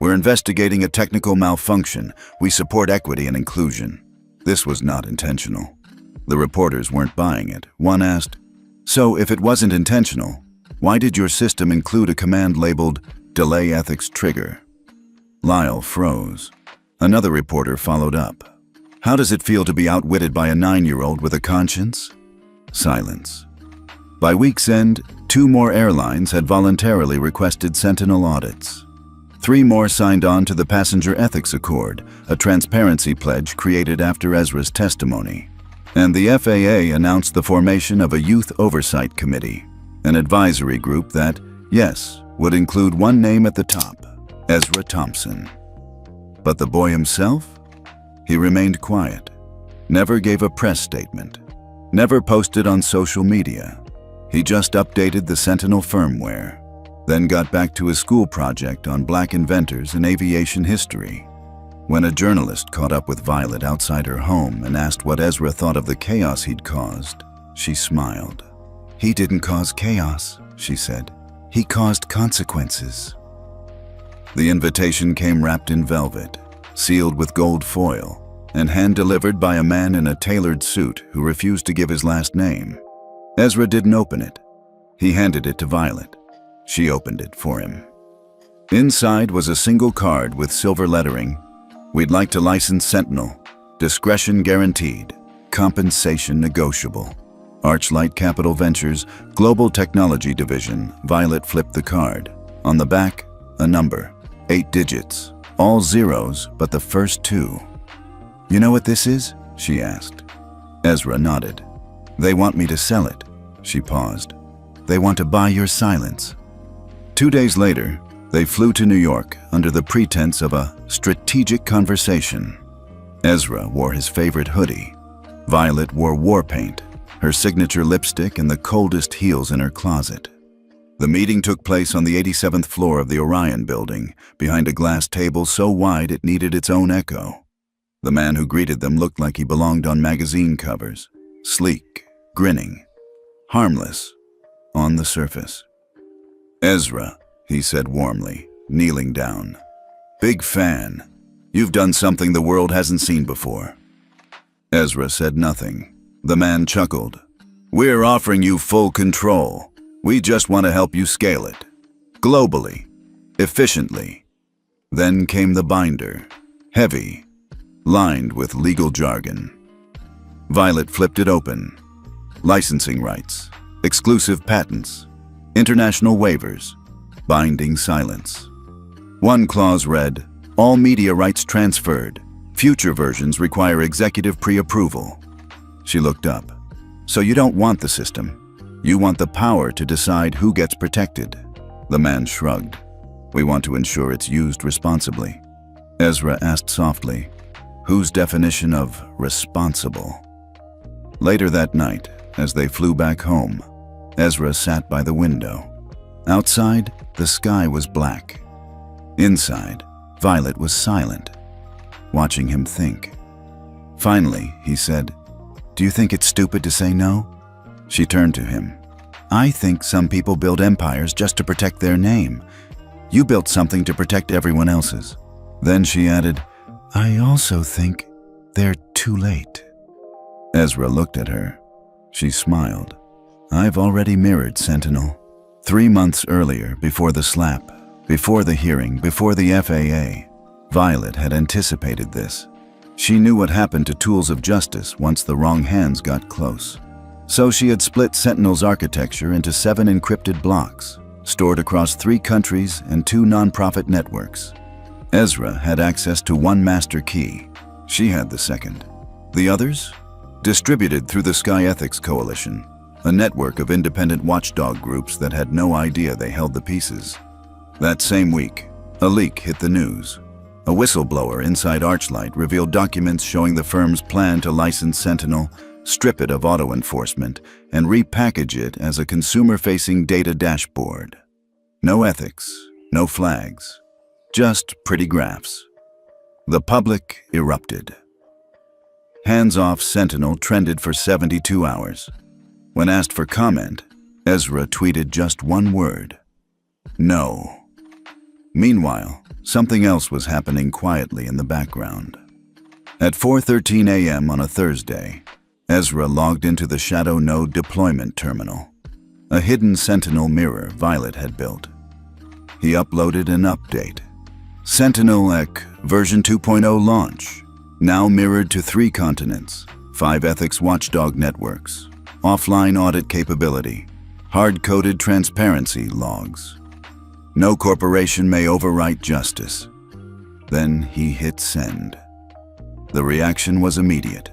"We're investigating a technical malfunction. We support equity and inclusion." This was not intentional. The reporters weren't buying it. One asked, "So if it wasn't intentional, why did your system include a command labeled Delay Ethics Trigger?" Lyle froze. Another reporter followed up. "How does it feel to be outwitted by a 9-year-old with a conscience?" Silence. By week's end, 2 more airlines had voluntarily requested Sentinel audits. 3 more signed on to the Passenger Ethics Accord, a transparency pledge created after Ezra's testimony. And the FAA announced the formation of a Youth Oversight Committee, an advisory group that, yes, would include one name at the top, Ezra Thompson. But the boy himself? He remained quiet, never gave a press statement, never posted on social media. He just updated the Sentinel firmware, then got back to his school project on Black inventors in aviation history. When a journalist caught up with Violet outside her home and asked what Ezra thought of the chaos he'd caused, she smiled. "He didn't cause chaos," she said. "He caused consequences." The invitation came wrapped in velvet, sealed with gold foil, and hand-delivered by a man in a tailored suit who refused to give his last name. Ezra didn't open it. He handed it to Violet. She opened it for him. Inside was a single card with silver lettering. "We'd like to license Sentinel. Discretion guaranteed. Compensation negotiable. Archlight Capital Ventures, Global Technology Division." Violet flipped the card. On the back, a number. 8 digits. All zeros but the first 2. "You know what this is?" she asked. Ezra nodded. "They want me to sell it." She paused. "They want to buy your silence." 2 days later, they flew to New York under the pretense of a strategic conversation. Ezra wore his favorite hoodie. Violet wore war paint, her signature lipstick, and the coldest heels in her closet. The meeting took place on the 87th floor of the Orion building, behind a glass table so wide it needed its own echo. The man who greeted them looked like he belonged on magazine covers, sleek, grinning, harmless on the surface. "Ezra," he said warmly, kneeling down. "Big fan. You've done something the world hasn't seen before." Ezra said nothing. The man chuckled. "We're offering you full control. We just want to help you scale it. Globally. Efficiently." Then came the binder. Heavy. Lined with legal jargon. Violet flipped it open. Licensing rights. Exclusive patents. International waivers. Binding silence. One clause read, "All media rights transferred. Future versions require executive pre-approval." She looked up. "So you don't want the system. You want the power to decide who gets protected." The man shrugged. We want to ensure it's used responsibly." Ezra asked softly, "Whose definition of responsible?" Later that night, as they flew back home, Ezra sat by the window. Outside, the sky was black. Inside, Violet was silent, watching him think. Finally, he said, "Do you think it's stupid to say no?" She turned to him. "I think some people build empires just to protect their name. You built something to protect everyone else's." Then she added, "I also think they're too late." Ezra looked at her. She smiled. "I've already mirrored Sentinel. 3 months earlier, before the slap, before the hearing, before the FAA, Violet had anticipated this. She knew what happened to tools of justice once the wrong hands got close. So she had split Sentinel's architecture into 7 encrypted blocks, stored across 3 countries and 2 nonprofit networks. Ezra had access to 1 master key. She had the second. The others? Distributed through the Sky Ethics Coalition, a network of independent watchdog groups that had no idea they held the pieces. That same week, a leak hit the news. A whistleblower inside Archlight revealed documents showing the firm's plan to license Sentinel, strip it of auto enforcement, and repackage it as a consumer-facing data dashboard. No ethics, no flags, just pretty graphs. The public erupted. Hands-off Sentinel trended for 72 hours. When asked for comment, Ezra tweeted just 1 word: "No." Meanwhile, something else was happening quietly in the background. At 4:13 a.m. on a Thursday, Ezra logged into the Shadow Node deployment terminal, a hidden Sentinel mirror Violet had built. He uploaded an update. Sentinel EC version 2.0 launch, now mirrored to 3 continents, 5 ethics watchdog networks, offline audit capability, hard-coded transparency logs. No corporation may overwrite justice. Then he hit send. The reaction was immediate.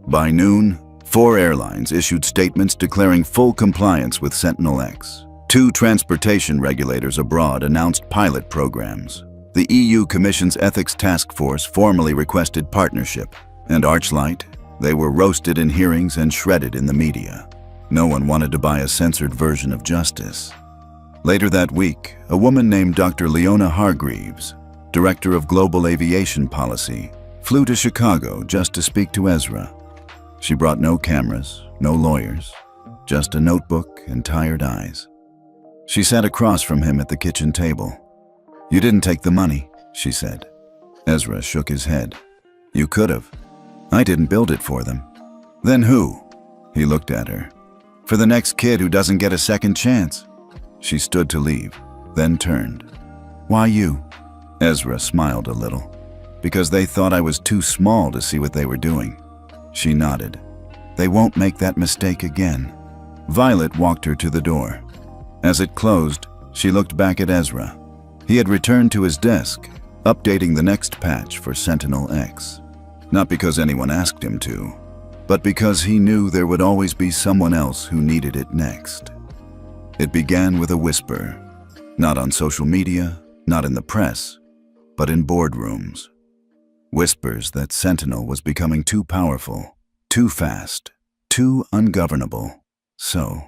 By noon, 4 airlines issued statements declaring full compliance with Sentinel-X. 2 transportation regulators abroad announced pilot programs. The EU Commission's Ethics Task Force formally requested partnership, and Archlight, they were roasted in hearings and shredded in the media. No one wanted to buy a censored version of justice. Later that week, a woman named Dr. Leona Hargreaves, Director of Global Aviation Policy, flew to Chicago just to speak to Ezra. She brought no cameras, no lawyers, just a notebook and tired eyes. She sat across from him at the kitchen table. "You didn't take the money," she said. Ezra shook his head. "You could have. I didn't build it for them." "Then who?" He looked at her. "For the next kid who doesn't get a second chance." She stood to leave, then turned. "Why you?" Ezra smiled a little. "Because they thought I was too small to see what they were doing." She nodded. "They won't make that mistake again." Violet walked her to the door. As it closed, she looked back at Ezra. He had returned to his desk, updating the next patch for Sentinel-X. Not because anyone asked him to, but because he knew there would always be someone else who needed it next. It began with a whisper, not on social media, not in the press, but in boardrooms. Whispers that Sentinel was becoming too powerful, too fast, too ungovernable. So,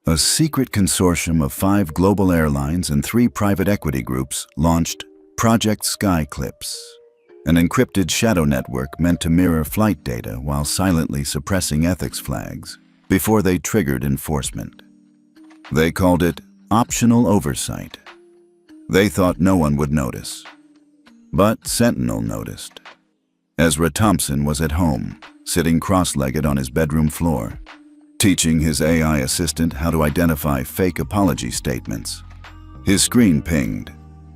a secret consortium of 5 global airlines and 3 private equity groups launched Project Skyclips, an encrypted shadow network meant to mirror flight data while silently suppressing ethics flags before they triggered enforcement. They called it optional oversight. They thought no one would notice. But Sentinel noticed. Ezra Thompson was at home, sitting cross-legged on his bedroom floor, teaching his AI assistant how to identify fake apology statements. His screen pinged.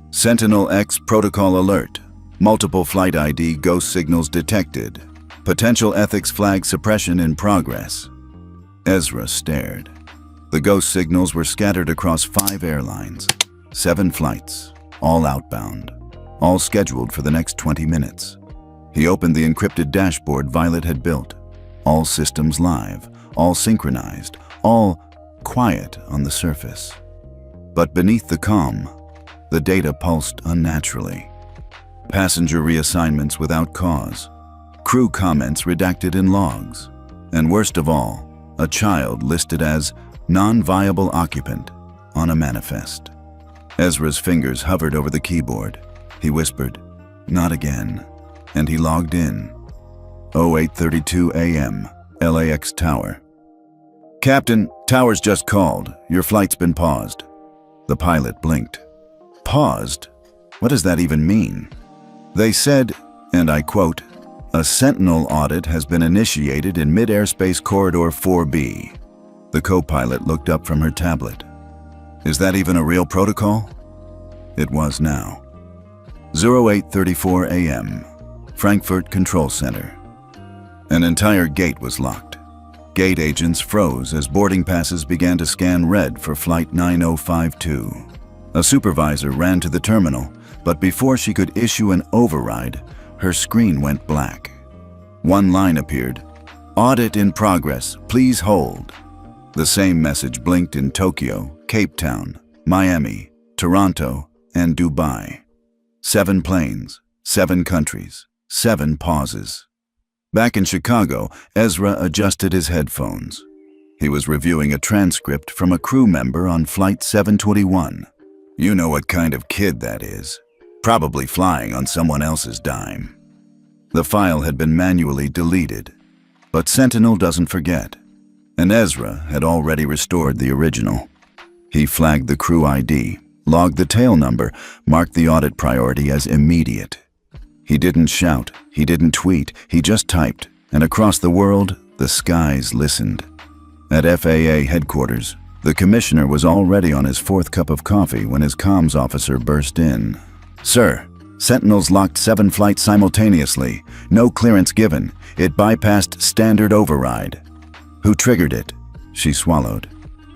Sentinel-X protocol alert. Multiple flight ID ghost signals detected. Potential ethics flag suppression in progress. Ezra stared. The ghost signals were scattered across 5 airlines, 7 flights, all outbound, all scheduled for the next 20 minutes. He opened the encrypted dashboard Violet had built, all systems live, all synchronized, all quiet on the surface. But beneath the calm, the data pulsed unnaturally. Passenger reassignments without cause, crew comments redacted in logs, and worst of all, a child listed as non-viable occupant on a manifest. Ezra's fingers hovered over the keyboard. He whispered, "Not again," and he logged in. 08:32 a.m., LAX Tower. "Captain, Tower's just called. Your flight's been paused." The pilot blinked. Paused? What does that even mean? They said, and I quote, "A sentinel audit has been initiated in mid-airspace corridor 4B. The co-pilot looked up from her tablet. Is that even a real protocol? It was now. 08:34 a.m., Frankfurt Control Center. An entire gate was locked. Gate agents froze as boarding passes began to scan red for Flight 9052. A supervisor ran to the terminal, but before she could issue an override, her screen went black. One line appeared, "Audit in progress, please hold." The same message blinked in Tokyo, Cape Town, Miami, Toronto, and Dubai. 7 planes, 7 countries, 7 pauses. Back in Chicago, Ezra adjusted his headphones. He was reviewing a transcript from a crew member on Flight 721. You know what kind of kid that is. Probably flying on someone else's dime. The file had been manually deleted, but Sentinel doesn't forget, and Ezra had already restored the original. He flagged the crew ID, logged the tail number, marked the audit priority as immediate. He didn't shout, he didn't tweet, he just typed, and across the world, the skies listened. At FAA headquarters, the commissioner was already on his 4th cup of coffee when his comms officer burst in. "Sir, Sentinels locked 7 flights simultaneously. No clearance given. It bypassed standard override." "Who triggered it?" She swallowed.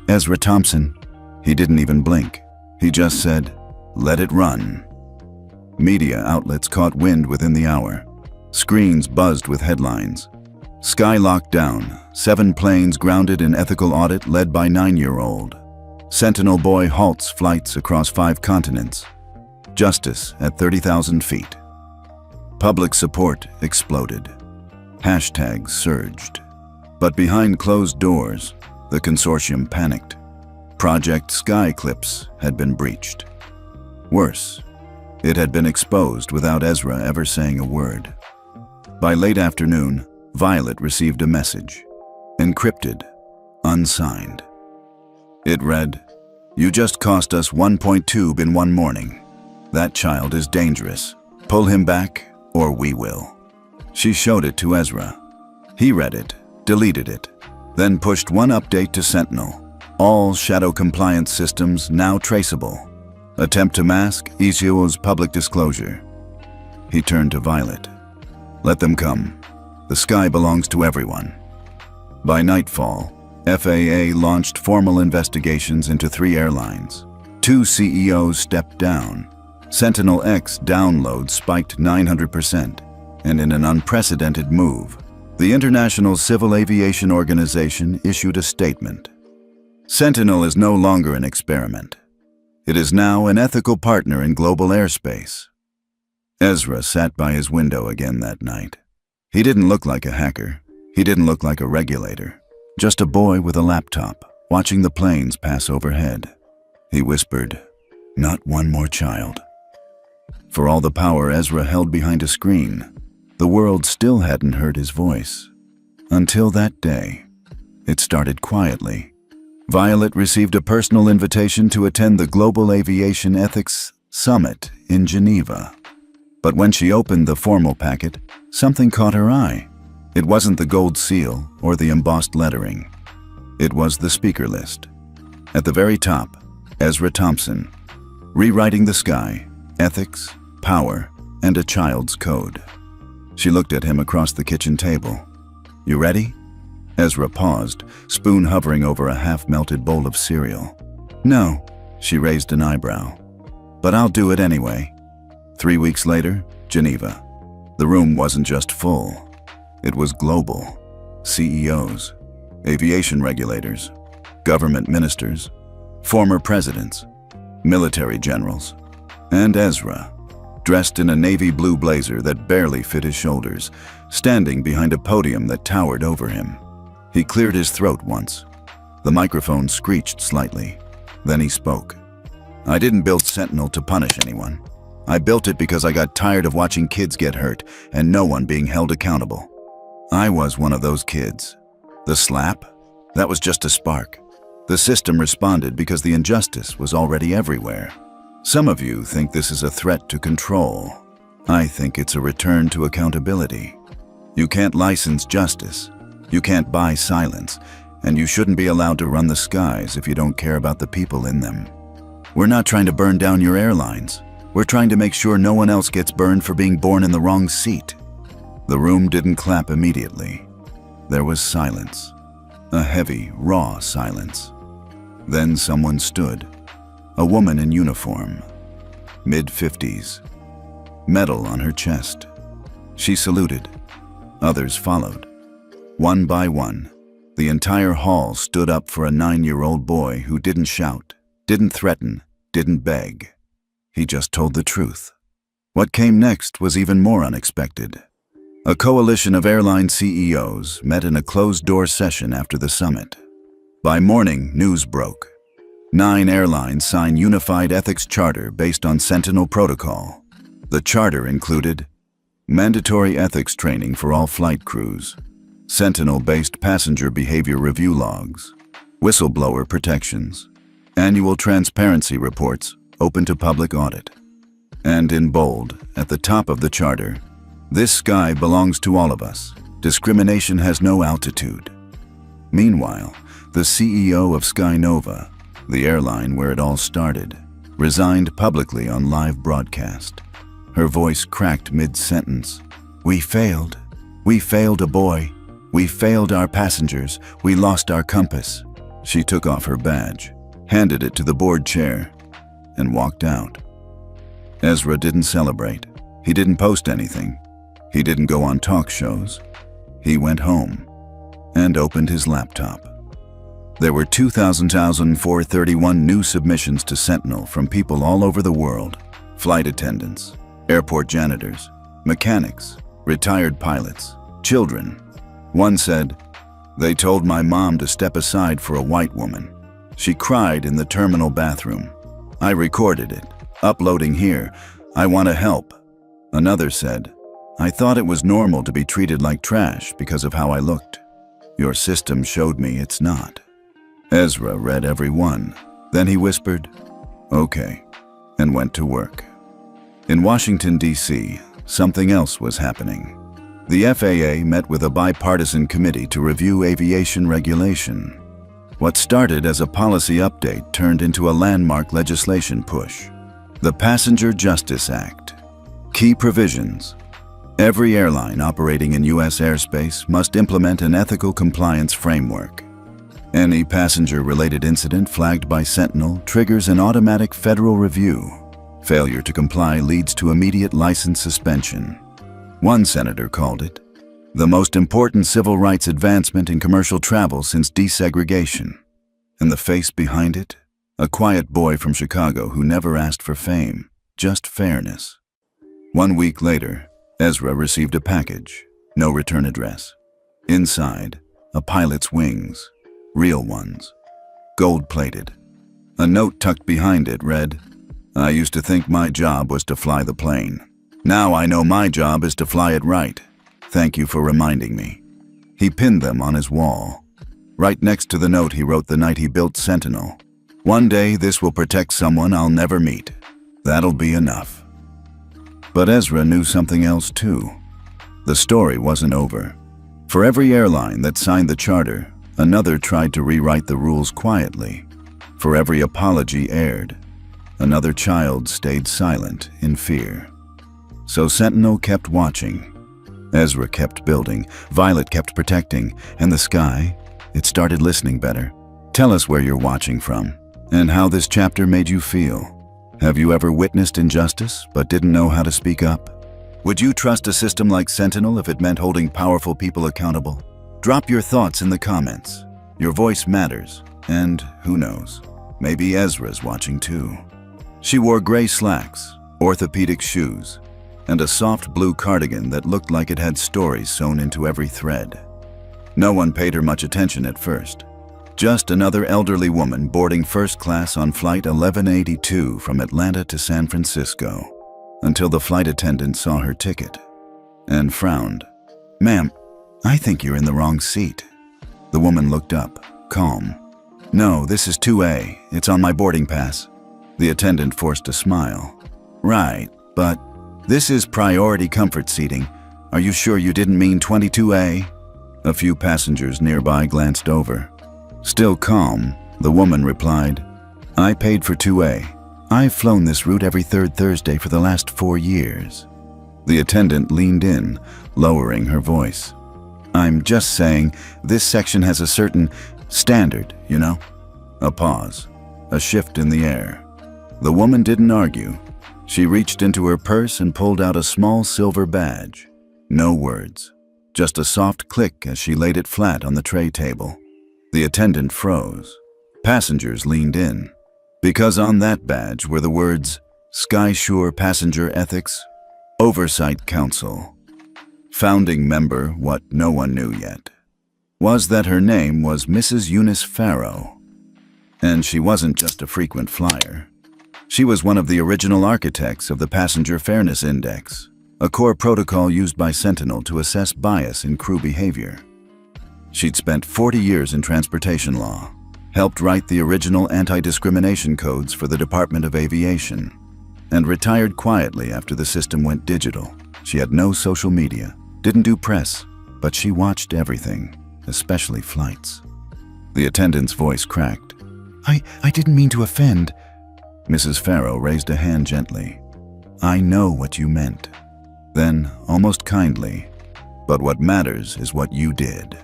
"Ezra Thompson." He didn't even blink. He just said, "Let it run." Media outlets caught wind within the hour. Screens buzzed with headlines. Sky locked down. 7 planes grounded in ethical audit led by 9-year-old. Sentinel boy halts flights across 5 continents. Justice at 30,000 feet. Public support exploded. Hashtags surged. But behind closed doors, the consortium panicked. Project Skyclips had been breached. Worse, it had been exposed without Ezra ever saying a word. By late afternoon, Violet received a message. Encrypted, unsigned. It read, "You just cost us 1.2 in one morning. That child is dangerous. Pull him back, or we will." She showed it to Ezra. He read it, deleted it, then pushed one update to Sentinel. All shadow compliance systems now traceable. Attempt to mask Isio's public disclosure. He turned to Violet. "Let them come. The sky belongs to everyone." By nightfall, FAA launched formal investigations into 3 airlines. 2 CEOs stepped down. Sentinel X downloads spiked 900%, and in an unprecedented move, the International Civil Aviation Organization issued a statement. Sentinel is no longer an experiment. It is now an ethical partner in global airspace. Ezra sat by his window again that night. He didn't look like a hacker. He didn't look like a regulator. Just a boy with a laptop, watching the planes pass overhead. He whispered, "Not one more child." For all the power Ezra held behind a screen, the world still hadn't heard his voice. Until that day. It started quietly. Violet received a personal invitation to attend the Global Aviation Ethics Summit in Geneva. But when she opened the formal packet, something caught her eye. It wasn't the gold seal or the embossed lettering. It was the speaker list. At the very top, Ezra Thompson, Rewriting the Sky, Ethics, Power, and a Child's Code. She looked at him across the kitchen table. "You ready?" Ezra paused, spoon hovering over a half-melted bowl of cereal. "No," she raised an eyebrow. "But I'll do it anyway." 3 weeks later, Geneva. The room wasn't just full. It was global. CEOs, aviation regulators, government ministers, former presidents, military generals, and Ezra, dressed in a navy blue blazer that barely fit his shoulders, standing behind a podium that towered over him. He cleared his throat once. The microphone screeched slightly. Then he spoke. "I didn't build Sentinel to punish anyone. I built it because I got tired of watching kids get hurt and no one being held accountable. I was one of those kids. The slap? That was just a spark. The system responded because the injustice was already everywhere. Some of you think this is a threat to control. I think it's a return to accountability. You can't license justice. You can't buy silence. And you shouldn't be allowed to run the skies if you don't care about the people in them. We're not trying to burn down your airlines. We're trying to make sure no one else gets burned for being born in the wrong seat." The room didn't clap immediately. There was silence. A heavy, raw silence. Then someone stood. A woman in uniform. Mid-50s. Medal on her chest. She saluted. Others followed. One by one, the entire hall stood up for a 9-year-old boy who didn't shout, didn't threaten, didn't beg. He just told the truth. What came next was even more unexpected. A coalition of airline CEOs met in a closed-door session after the summit. By morning, news broke. 9 airlines signed unified ethics charter based on Sentinel protocol. The charter included mandatory ethics training for all flight crews, Sentinel-based passenger behavior review logs, whistleblower protections, annual transparency reports open to public audit. And in bold, at the top of the charter, "This sky belongs to all of us. Discrimination has no altitude." Meanwhile, the CEO of Skynova, the airline where it all started, resigned publicly on live broadcast. Her voice cracked mid-sentence. "We failed. We failed a boy. We failed our passengers. We lost our compass." She took off her badge, handed it to the board chair, and walked out. Ezra didn't celebrate. He didn't post anything. He didn't go on talk shows. He went home and opened his laptop. There were 2,431 new submissions to Sentinel from people all over the world. Flight attendants, airport janitors, mechanics, retired pilots, children. One said, "They told my mom to step aside for a white woman. She cried in the terminal bathroom. I recorded it. Uploading here. I want to help." Another said, "I thought it was normal to be treated like trash because of how I looked. Your system showed me it's not." Ezra read every one. Then he whispered, "Okay," and went to work. In Washington, D.C., something else was happening. The FAA met with a bipartisan committee to review aviation regulation. What started as a policy update turned into a landmark legislation push. The Passenger Justice Act. Key provisions. Every airline operating in U.S. airspace must implement an ethical compliance framework. Any passenger-related incident flagged by Sentinel triggers an automatic federal review. Failure to comply leads to immediate license suspension. One senator called it the most important civil rights advancement in commercial travel since desegregation. And the face behind it? A quiet boy from Chicago who never asked for fame, just fairness. 1 week later, Ezra received a package, no return address. Inside, a pilot's wings, real ones, gold-plated. A note tucked behind it read, "I used to think my job was to fly the plane. Now I know my job is to fly it right. Thank you for reminding me." He pinned them on his wall. Right next to the note he wrote the night he built Sentinel. "One day this will protect someone I'll never meet. That'll be enough." But Ezra knew something else too. The story wasn't over. For every airline that signed the charter, another tried to rewrite the rules quietly. For every apology aired, another child stayed silent in fear. So Sentinel kept watching. Ezra kept building, Violet kept protecting, and the sky, it started listening better. Tell us where you're watching from, and how this chapter made you feel. Have you ever witnessed injustice but didn't know how to speak up? Would you trust a system like Sentinel if it meant holding powerful people accountable? Drop your thoughts in the comments. Your voice matters, and who knows, maybe Ezra's watching too. She wore gray slacks, orthopedic shoes, and a soft blue cardigan that looked like it had stories sewn into every thread. No one paid her much attention at first. Just another elderly woman boarding first class on Flight 1182 from Atlanta to San Francisco, until the flight attendant saw her ticket and frowned. "Ma'am, I think you're in the wrong seat." The woman looked up, calm. "No, this is 2A. It's on my boarding pass." The attendant forced a smile. "Right, but this is priority comfort seating. Are you sure you didn't mean 22A?" A few passengers nearby glanced over. Still calm, the woman replied, "I paid for 2A. I've flown this route every third Thursday for the last 4 years." The attendant leaned in, lowering her voice. "I'm just saying, this section has a certain standard, you know?" A pause, a shift in the air. The woman didn't argue. She reached into her purse and pulled out a small silver badge. No words, just a soft click as she laid it flat on the tray table. The attendant froze. Passengers leaned in, because on that badge were the words, "SkySure Passenger Ethics, Oversight Council." Founding member, what no one knew yet, was that her name was Mrs. Eunice Farrow. And she wasn't just a frequent flyer. She was one of the original architects of the Passenger Fairness Index, a core protocol used by Sentinel to assess bias in crew behavior. She'd spent 40 years in transportation law, helped write the original anti-discrimination codes for the Department of Aviation, and retired quietly after the system went digital. She had no social media, didn't do press, but she watched everything, especially flights. The attendant's voice cracked. I didn't mean to offend." Mrs. Farrow raised a hand gently. "I know what you meant." Then, almost kindly, "But what matters is what you did."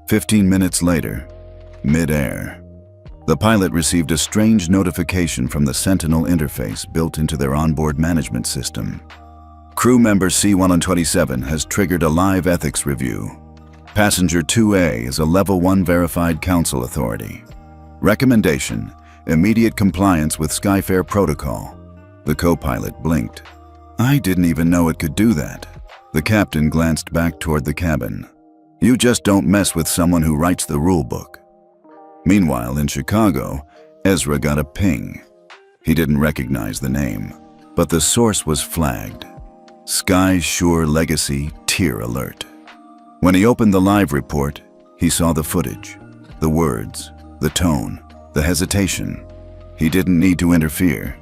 15 minutes later, mid-air, the pilot received a strange notification from the Sentinel interface built into their onboard management system. Crew member C127 has triggered a live ethics review. Passenger 2A is a Level 1 verified council authority. Recommendation: immediate compliance with Skyfair protocol. The co-pilot blinked. "I didn't even know it could do that." The captain glanced back toward the cabin. "You just don't mess with someone who writes the rule book." Meanwhile, in Chicago, Ezra got a ping. He didn't recognize the name, but the source was flagged. SkySure Legacy Tier Alert. When he opened the live report, he saw the footage, the words, the tone, the hesitation. He didn't need to interfere,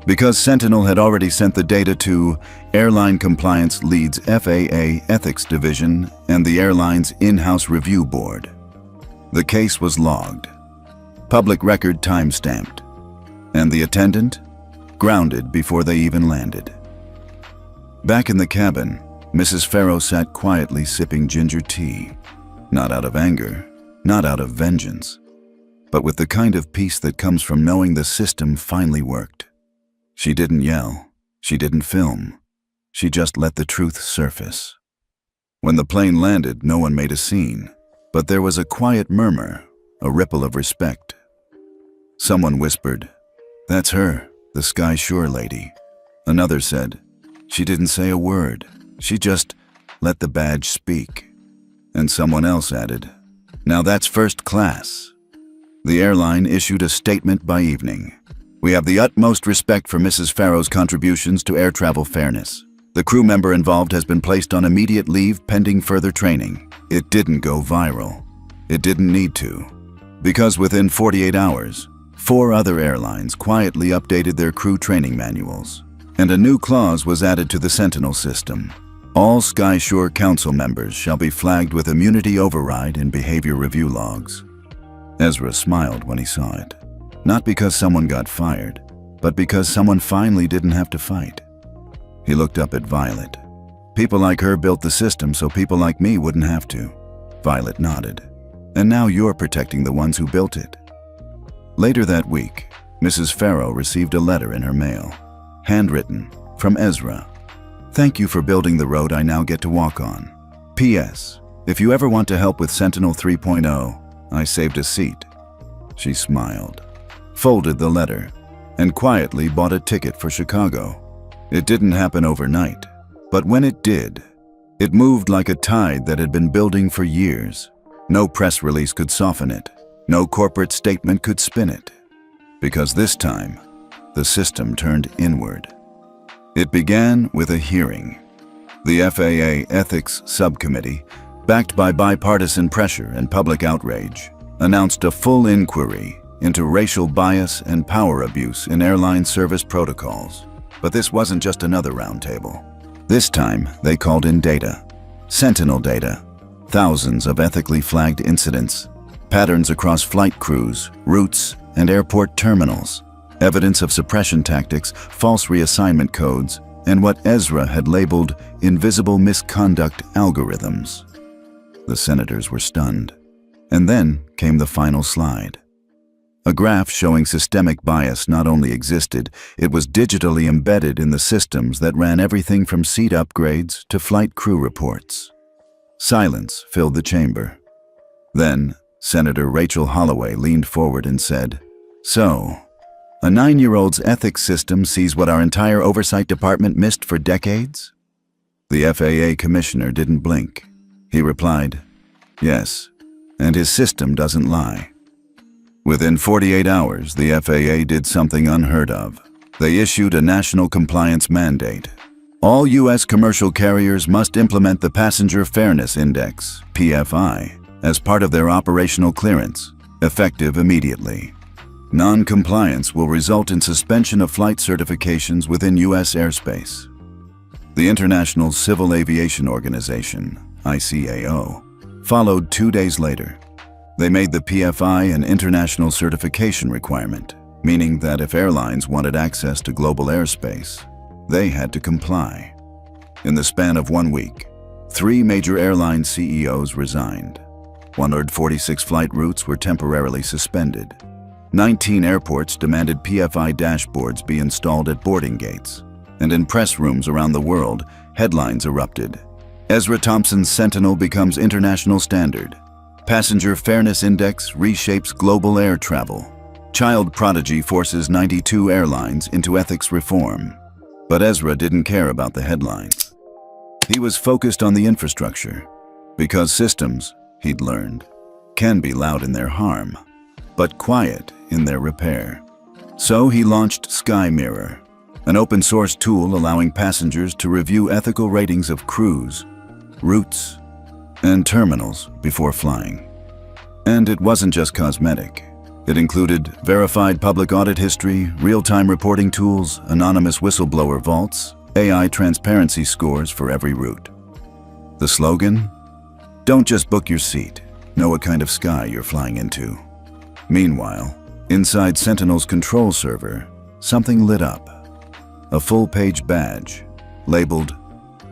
because Sentinel had already sent the data to Airline Compliance Lead's FAA Ethics Division and the airline's in-house review board. The case was logged, public record time-stamped, and the attendant grounded before they even landed. Back in the cabin, Mrs. Farrow sat quietly sipping ginger tea, not out of anger, not out of vengeance, but with the kind of peace that comes from knowing the system finally worked. She didn't yell, she didn't film, she just let the truth surface. When the plane landed, no one made a scene, but there was a quiet murmur, a ripple of respect. Someone whispered, "That's her, the SkySure lady." Another said, "She didn't say a word, she just let the badge speak." And someone else added, "Now that's first class." The airline issued a statement by evening. "We have the utmost respect for Mrs. Farrow's contributions to air travel fairness. The crew member involved has been placed on immediate leave pending further training." It didn't go viral. It didn't need to, because within 48 hours, 4 other airlines quietly updated their crew training manuals, and a new clause was added to the Sentinel system. All SkySure Council members shall be flagged with immunity override in behavior review logs. Ezra smiled when he saw it, not because someone got fired, but because someone finally didn't have to fight. He looked up at Violet. "People like her built the system so people like me wouldn't have to." Violet nodded. "And now you're protecting the ones who built it." Later that week, Mrs. Farrow received a letter in her mail, handwritten, from Ezra. "Thank you for building the road I now get to walk on. P.S. If you ever want to help with Sentinel 3.0, I saved a seat." She smiled, folded the letter, and quietly bought a ticket for Chicago. It didn't happen overnight, but when it did, it moved like a tide that had been building for years. No press release could soften it. No corporate statement could spin it. Because this time, the system turned inward. It began with a hearing. The FAA Ethics Subcommittee, backed by bipartisan pressure and public outrage, announced a full inquiry into racial bias and power abuse in airline service protocols. But this wasn't just another roundtable. This time, they called in data. Sentinel data. Thousands of ethically flagged incidents. Patterns across flight crews, routes, and airport terminals. Evidence of suppression tactics, false reassignment codes, and what Ezra had labeled invisible misconduct algorithms. The senators were stunned. And then came the final slide. A graph showing systemic bias not only existed, it was digitally embedded in the systems that ran everything from seat upgrades to flight crew reports. Silence filled the chamber. Then, Senator Rachel Holloway leaned forward and said, "So, a 9-year-old's ethics system sees what our entire oversight department missed for decades?" The FAA commissioner didn't blink. He replied, "Yes, and his system doesn't lie." Within 48 hours, the FAA did something unheard of. They issued a national compliance mandate. All U.S. commercial carriers must implement the Passenger Fairness Index, PFI, as part of their operational clearance, effective immediately. Non-compliance will result in suspension of flight certifications within U.S. airspace. The International Civil Aviation Organization, ICAO, followed 2 days later. They made the PFI an international certification requirement, meaning that if airlines wanted access to global airspace, they had to comply. In the span of 1 week, 3 major airline CEOs resigned. 146 flight routes were temporarily suspended. 19 airports demanded PFI dashboards be installed at boarding gates. And in press rooms around the world, headlines erupted. Ezra Thompson's Sentinel becomes international standard. Passenger Fairness Index reshapes global air travel. Child prodigy forces 92 airlines into ethics reform. But Ezra didn't care about the headlines. He was focused on the infrastructure, because systems, he'd learned, can be loud in their harm, but quiet in their repair. So he launched Sky Mirror, an open-source tool allowing passengers to review ethical ratings of crews, routes, and terminals before flying. And it wasn't just cosmetic. It included verified public audit history, real-time reporting tools, anonymous whistleblower vaults, AI transparency scores for every route. The slogan? Don't just book your seat, know what kind of sky you're flying into. Meanwhile, inside Sentinel's control server, something lit up. A full-page badge, labeled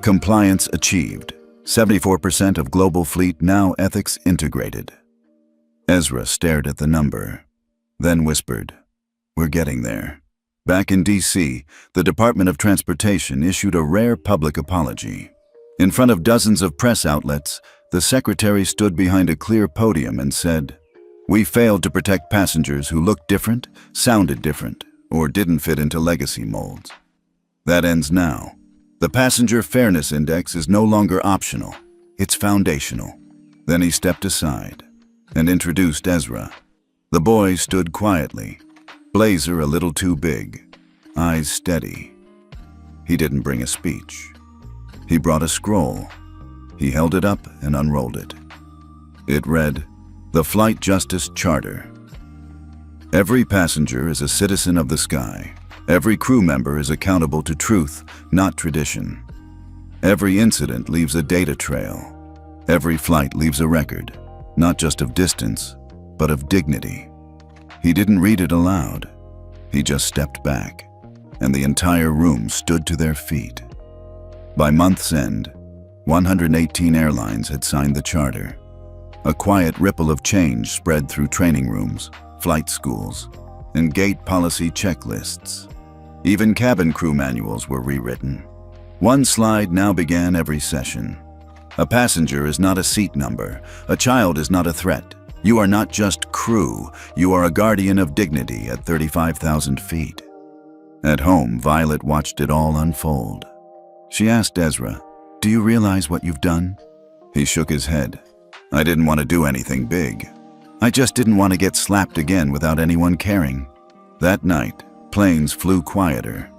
Compliance Achieved. 74% of global fleet now ethics integrated. Ezra stared at the number, then whispered, "We're getting there." Back in D.C., the Department of Transportation issued a rare public apology. In front of dozens of press outlets, the secretary stood behind a clear podium and said, "We failed to protect passengers who looked different, sounded different, or didn't fit into legacy molds. That ends now. The Passenger Fairness Index is no longer optional, it's foundational." Then he stepped aside and introduced Ezra. The boy stood quietly, blazer a little too big, eyes steady. He didn't bring a speech. He brought a scroll. He held it up and unrolled it. It read, "The Flight Justice Charter. Every passenger is a citizen of the sky. Every crew member is accountable to truth, not tradition. Every incident leaves a data trail. Every flight leaves a record, not just of distance, but of dignity." He didn't read it aloud. He just stepped back, and the entire room stood to their feet. By month's end, 118 airlines had signed the charter. A quiet ripple of change spread through training rooms, flight schools, and gate policy checklists. Even cabin crew manuals were rewritten. One slide now began every session. A passenger is not a seat number. A child is not a threat. You are not just crew. You are a guardian of dignity at 35,000 feet. At home, Violet watched it all unfold. She asked Ezra, "Do you realize what you've done?" He shook his head. "I didn't want to do anything big. I just didn't want to get slapped again without anyone caring." That night, planes flew quieter.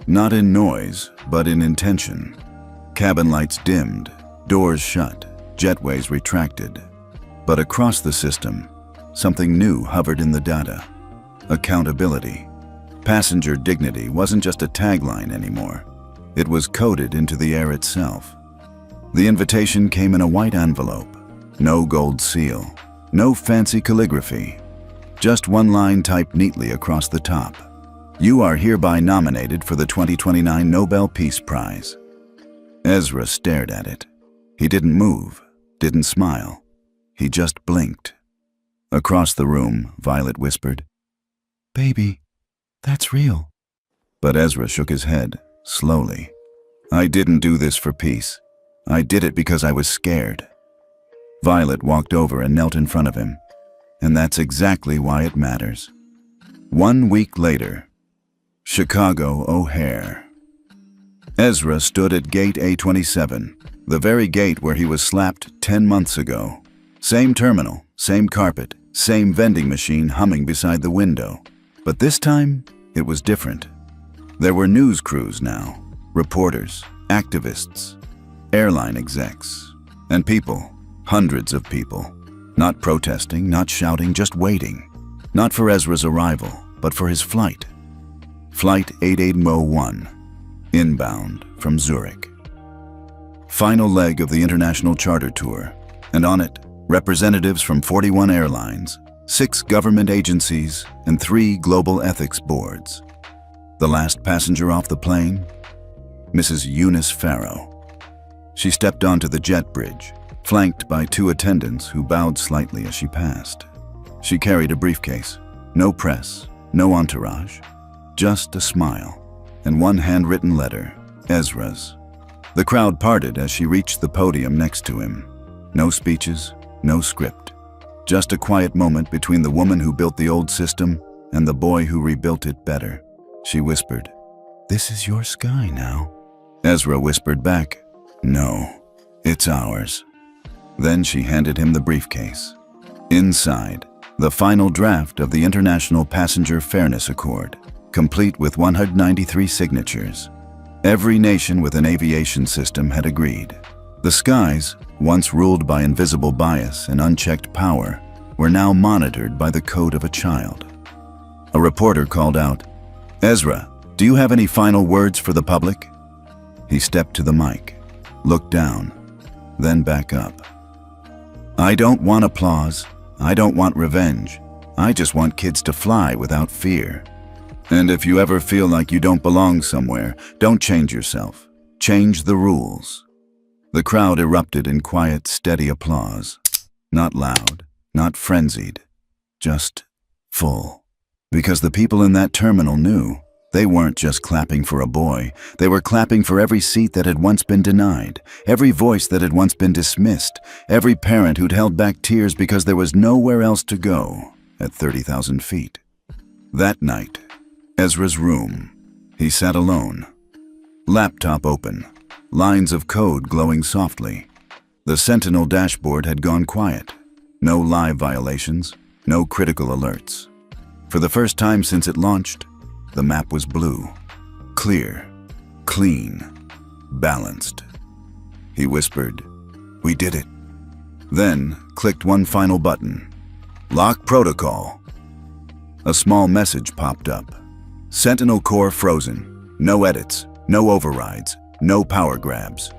Not in noise, but in intention. Cabin lights dimmed, doors shut, jetways retracted. But across the system, something new hovered in the data. Accountability. Passenger dignity wasn't just a tagline anymore. It was coded into the air itself. The invitation came in a white envelope. No gold seal. No fancy calligraphy. Just one line typed neatly across the top. "You are hereby nominated for the 2029 Nobel Peace Prize." Ezra stared at it. He didn't move, didn't smile. He just blinked. Across the room, Violet whispered, "Baby, that's real." But Ezra shook his head, slowly. "I didn't do this for peace. I did it because I was scared." Violet walked over and knelt in front of him. And that's exactly why it matters. 1 week later, Chicago O'Hare. Ezra stood at gate A27, the very gate where he was slapped 10 months ago. Same terminal, same carpet, same vending machine humming beside the window. But this time, it was different. There were news crews now, reporters, activists, airline execs, and people, hundreds of people. Not protesting, not shouting, just waiting. Not for Ezra's arrival, but for his flight. Flight 8801, inbound from Zurich. Final leg of the international charter tour, and on it, representatives from 41 airlines, 6 government agencies, and 3 global ethics boards. The last passenger off the plane? Mrs. Eunice Farrow. She stepped onto the jet bridge, flanked by 2 attendants who bowed slightly as she passed. She carried a briefcase. No press, no entourage, just a smile, and one handwritten letter, Ezra's. The crowd parted as she reached the podium next to him. No speeches, no script. Just a quiet moment between the woman who built the old system and the boy who rebuilt it better. She whispered, "This is your sky now." Ezra whispered back, "No, it's ours." Then she handed him the briefcase. Inside, the final draft of the International Passenger Fairness Accord, complete with 193 signatures. Every nation with an aviation system had agreed. The skies, once ruled by invisible bias and unchecked power, were now monitored by the code of a child. A reporter called out, "Ezra, do you have any final words for the public?" He stepped to the mic, looked down, then back up. "I don't want applause. I don't want revenge. I just want kids to fly without fear. And if you ever feel like you don't belong somewhere, don't change yourself. Change the rules." The crowd erupted in quiet, steady applause. Not loud, not frenzied, just full. Because the people in that terminal knew they weren't just clapping for a boy. They were clapping for every seat that had once been denied, every voice that had once been dismissed, every parent who'd held back tears because there was nowhere else to go at 30,000 feet. That night, Ezra's room. He sat alone. Laptop open, lines of code glowing softly. The Sentinel dashboard had gone quiet. No live violations, no critical alerts. For the first time since it launched, the map was blue, clear, clean, balanced. He whispered, "We did it." Then clicked one final button. "Lock protocol." A small message popped up. "Sentinel core frozen. No edits, no overrides, no power grabs."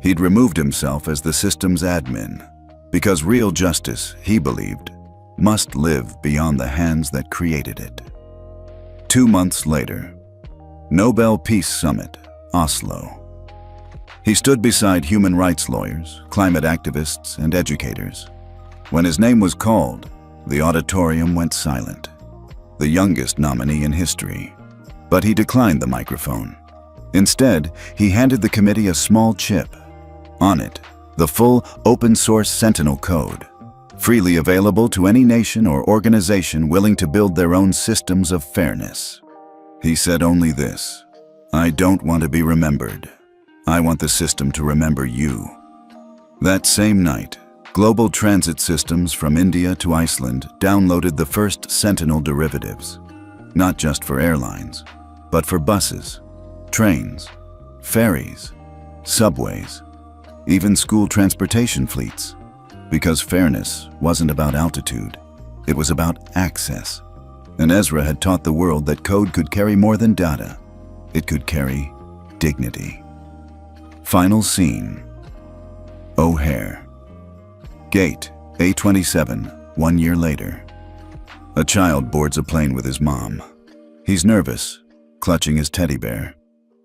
He'd removed himself as the system's admin, because real justice, he believed, must live beyond the hands that created it. 2 months later, Nobel Peace Summit, Oslo. He stood beside human rights lawyers, climate activists, and educators. When his name was called, the auditorium went silent. The youngest nominee in history. But he declined the microphone. Instead, he handed the committee a small chip. On it, the full open-source Sentinel code, freely available to any nation or organization willing to build their own systems of fairness. He said only this: "I don't want to be remembered. I want the system to remember you." That same night, global transit systems from India to Iceland downloaded the first Sentinel derivatives, not just for airlines, but for buses, trains, ferries, subways, even school transportation fleets. Because fairness wasn't about altitude, it was about access. And Ezra had taught the world that code could carry more than data. It could carry dignity. Final scene. O'Hare. Gate A27, 1 year later. A child boards a plane with his mom. He's nervous, clutching his teddy bear.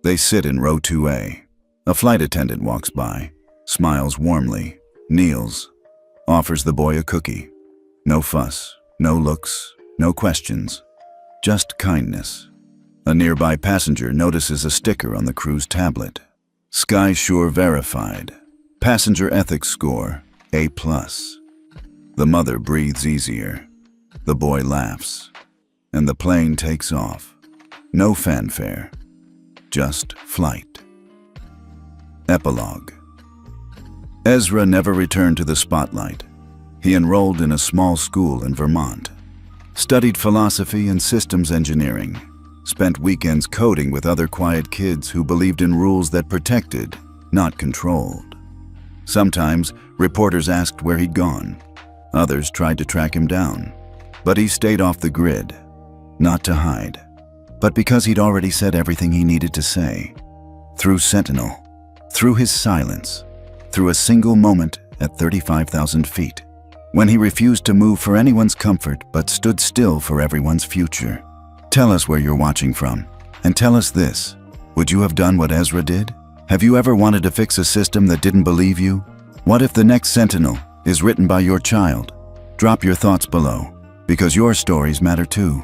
They sit in row 2A. A flight attendant walks by, smiles warmly, kneels, offers the boy a cookie. No fuss, no looks, no questions, just kindness. A nearby passenger notices a sticker on the crew's tablet. SkySure verified. Passenger ethics score, A+. The mother breathes easier. The boy laughs. And the plane takes off. No fanfare. Just flight. Epilogue. Ezra never returned to the spotlight. He enrolled in a small school in Vermont, studied philosophy and systems engineering, spent weekends coding with other quiet kids who believed in rules that protected, not controlled. Sometimes, reporters asked where he'd gone. Others tried to track him down. But he stayed off the grid, not to hide, but because he'd already said everything he needed to say. Through Sentinel, through his silence, through a single moment at 35,000 feet, when he refused to move for anyone's comfort but stood still for everyone's future. Tell us where you're watching from, and tell us this: would you have done what Ezra did? Have you ever wanted to fix a system that didn't believe you? What if the next Sentinel is written by your child? Drop your thoughts below, because your stories matter too.